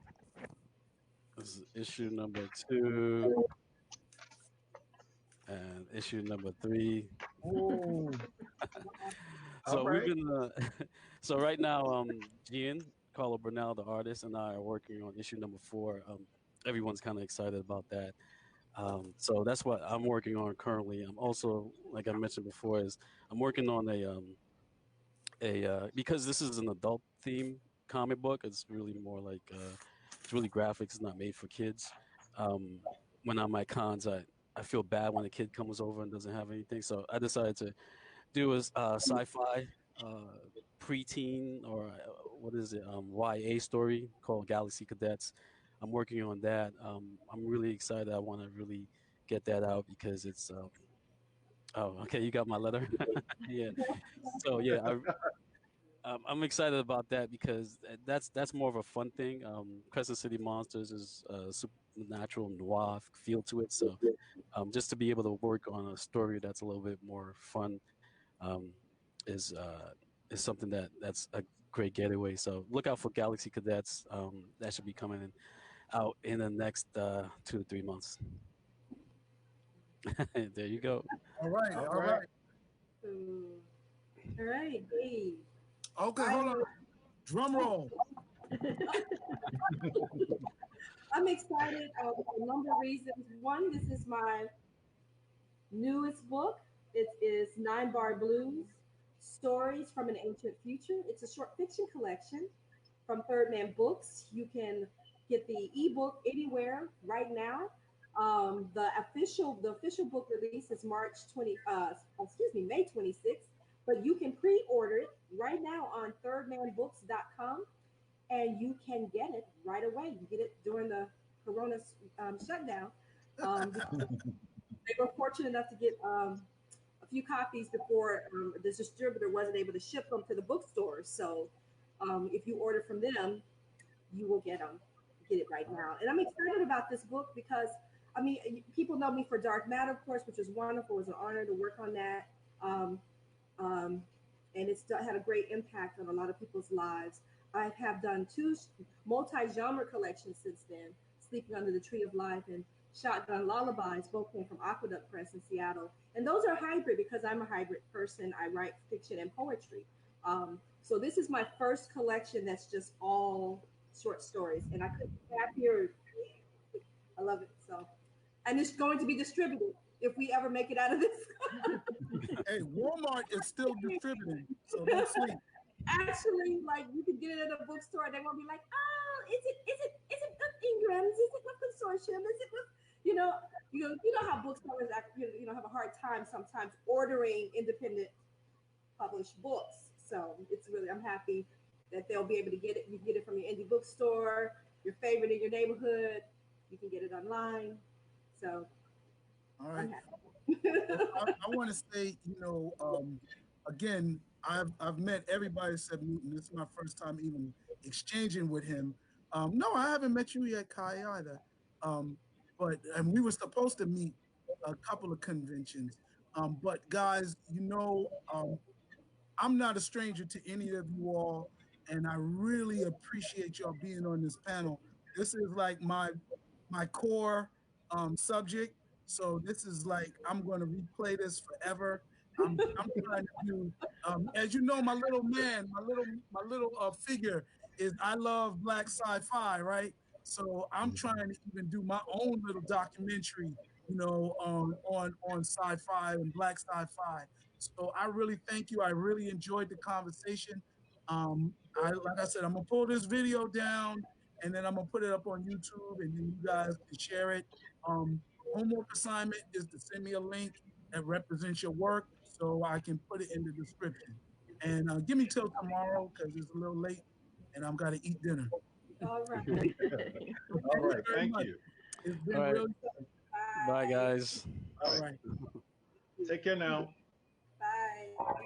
This is issue number two, and issue number three. Oh, All So we've right. been so right now, Gian Carlo Bernal, the artist, and I are working on issue number four. Everyone's kind of excited about that. So that's what I'm working on currently. I'm also, like I mentioned before, is I'm working on a because this is an adult theme comic book. It's really more like it's really graphic. It's not made for kids. Um, when I'm at cons, I feel bad when a kid comes over and doesn't have anything. So I decided to do a sci-fi preteen or what is it YA story called Galaxy Cadets. I'm working on that. I'm really excited. I want to really get that out because Oh, okay, you got my letter. Yeah. So yeah, I'm excited about that because that's more of a fun thing. Crescent City Monsters is a supernatural noir feel to it. So just to be able to work on a story that's a little bit more fun um, is something that's a great getaway. So look out for Galaxy Cadets. That should be coming out in the next 2 to 3 months. There you go. All right, All all right. right. Ooh. All right, Dave. Okay, hold on. I'm Drum roll. I'm excited for a number of reasons. One, this is my newest book. It is Nine Bar Blues Stories from an Ancient Future. It's a short fiction collection from Third Man Books. You can get the ebook anywhere right now. The official book release is May 26th, but you can pre-order it right now on thirdmanbooks.com and you can get it right away. You get it during the Corona shutdown. They were fortunate enough to get a few copies before the distributor wasn't able to ship them to the bookstores. So if you order from them, you will get it right now. And I'm excited about this book because I mean, people know me for Dark Matter, of course, which was wonderful. It was an honor to work on that. Um, um, and it's had a great impact on a lot of people's lives. I have done two multi-genre collections since then, Sleeping Under the Tree of Life and Shotgun Lullabies, both came from Aqueduct Press in Seattle. And those are hybrid because I'm a hybrid person. I write fiction and poetry. So this is my first collection that's just all short stories. And I couldn't be happier. I love it. So, and it's going to be distributed if we ever make it out of this. Hey, Walmart is still distributing, so don't sleep. Actually, like you can get it at a bookstore, they won't be like, oh, is it with Ingrams? Is it with Consortium? Is it with you know you know how bookstores act, have a hard time sometimes ordering independent published books. So it's really I'm happy that they'll be able to get it. You can get it from your indie bookstore, your favorite in your neighborhood. You can get it online. So All I'm right. Well, happy. I want to say, again, I've met everybody except Newton. This is my first time even exchanging with him. No, I haven't met you yet, Kai, either. But and we were supposed to meet a couple of conventions. But guys, I'm not a stranger to any of you all, and I really appreciate y'all being on this panel. This is like my core subject, so this is like I'm going to replay this forever. I'm trying to do, as you know, my little man, my little figure is I love black sci-fi, right? So I'm trying to even do my own little documentary, on sci-fi and black sci-fi. So I really thank you. I really enjoyed the conversation. Like I said, I'm gonna pull this video down and then I'm gonna put it up on YouTube, and then you guys can share it. Um, Homework assignment is to send me a link that represents your work so I can put it in the description. And give me till tomorrow because it's a little late and I've got to eat dinner. All right. So All thank you right. very Thank much. you. It's All been right. really Bye, Bye. guys. All all right. right. Take care now. Bye.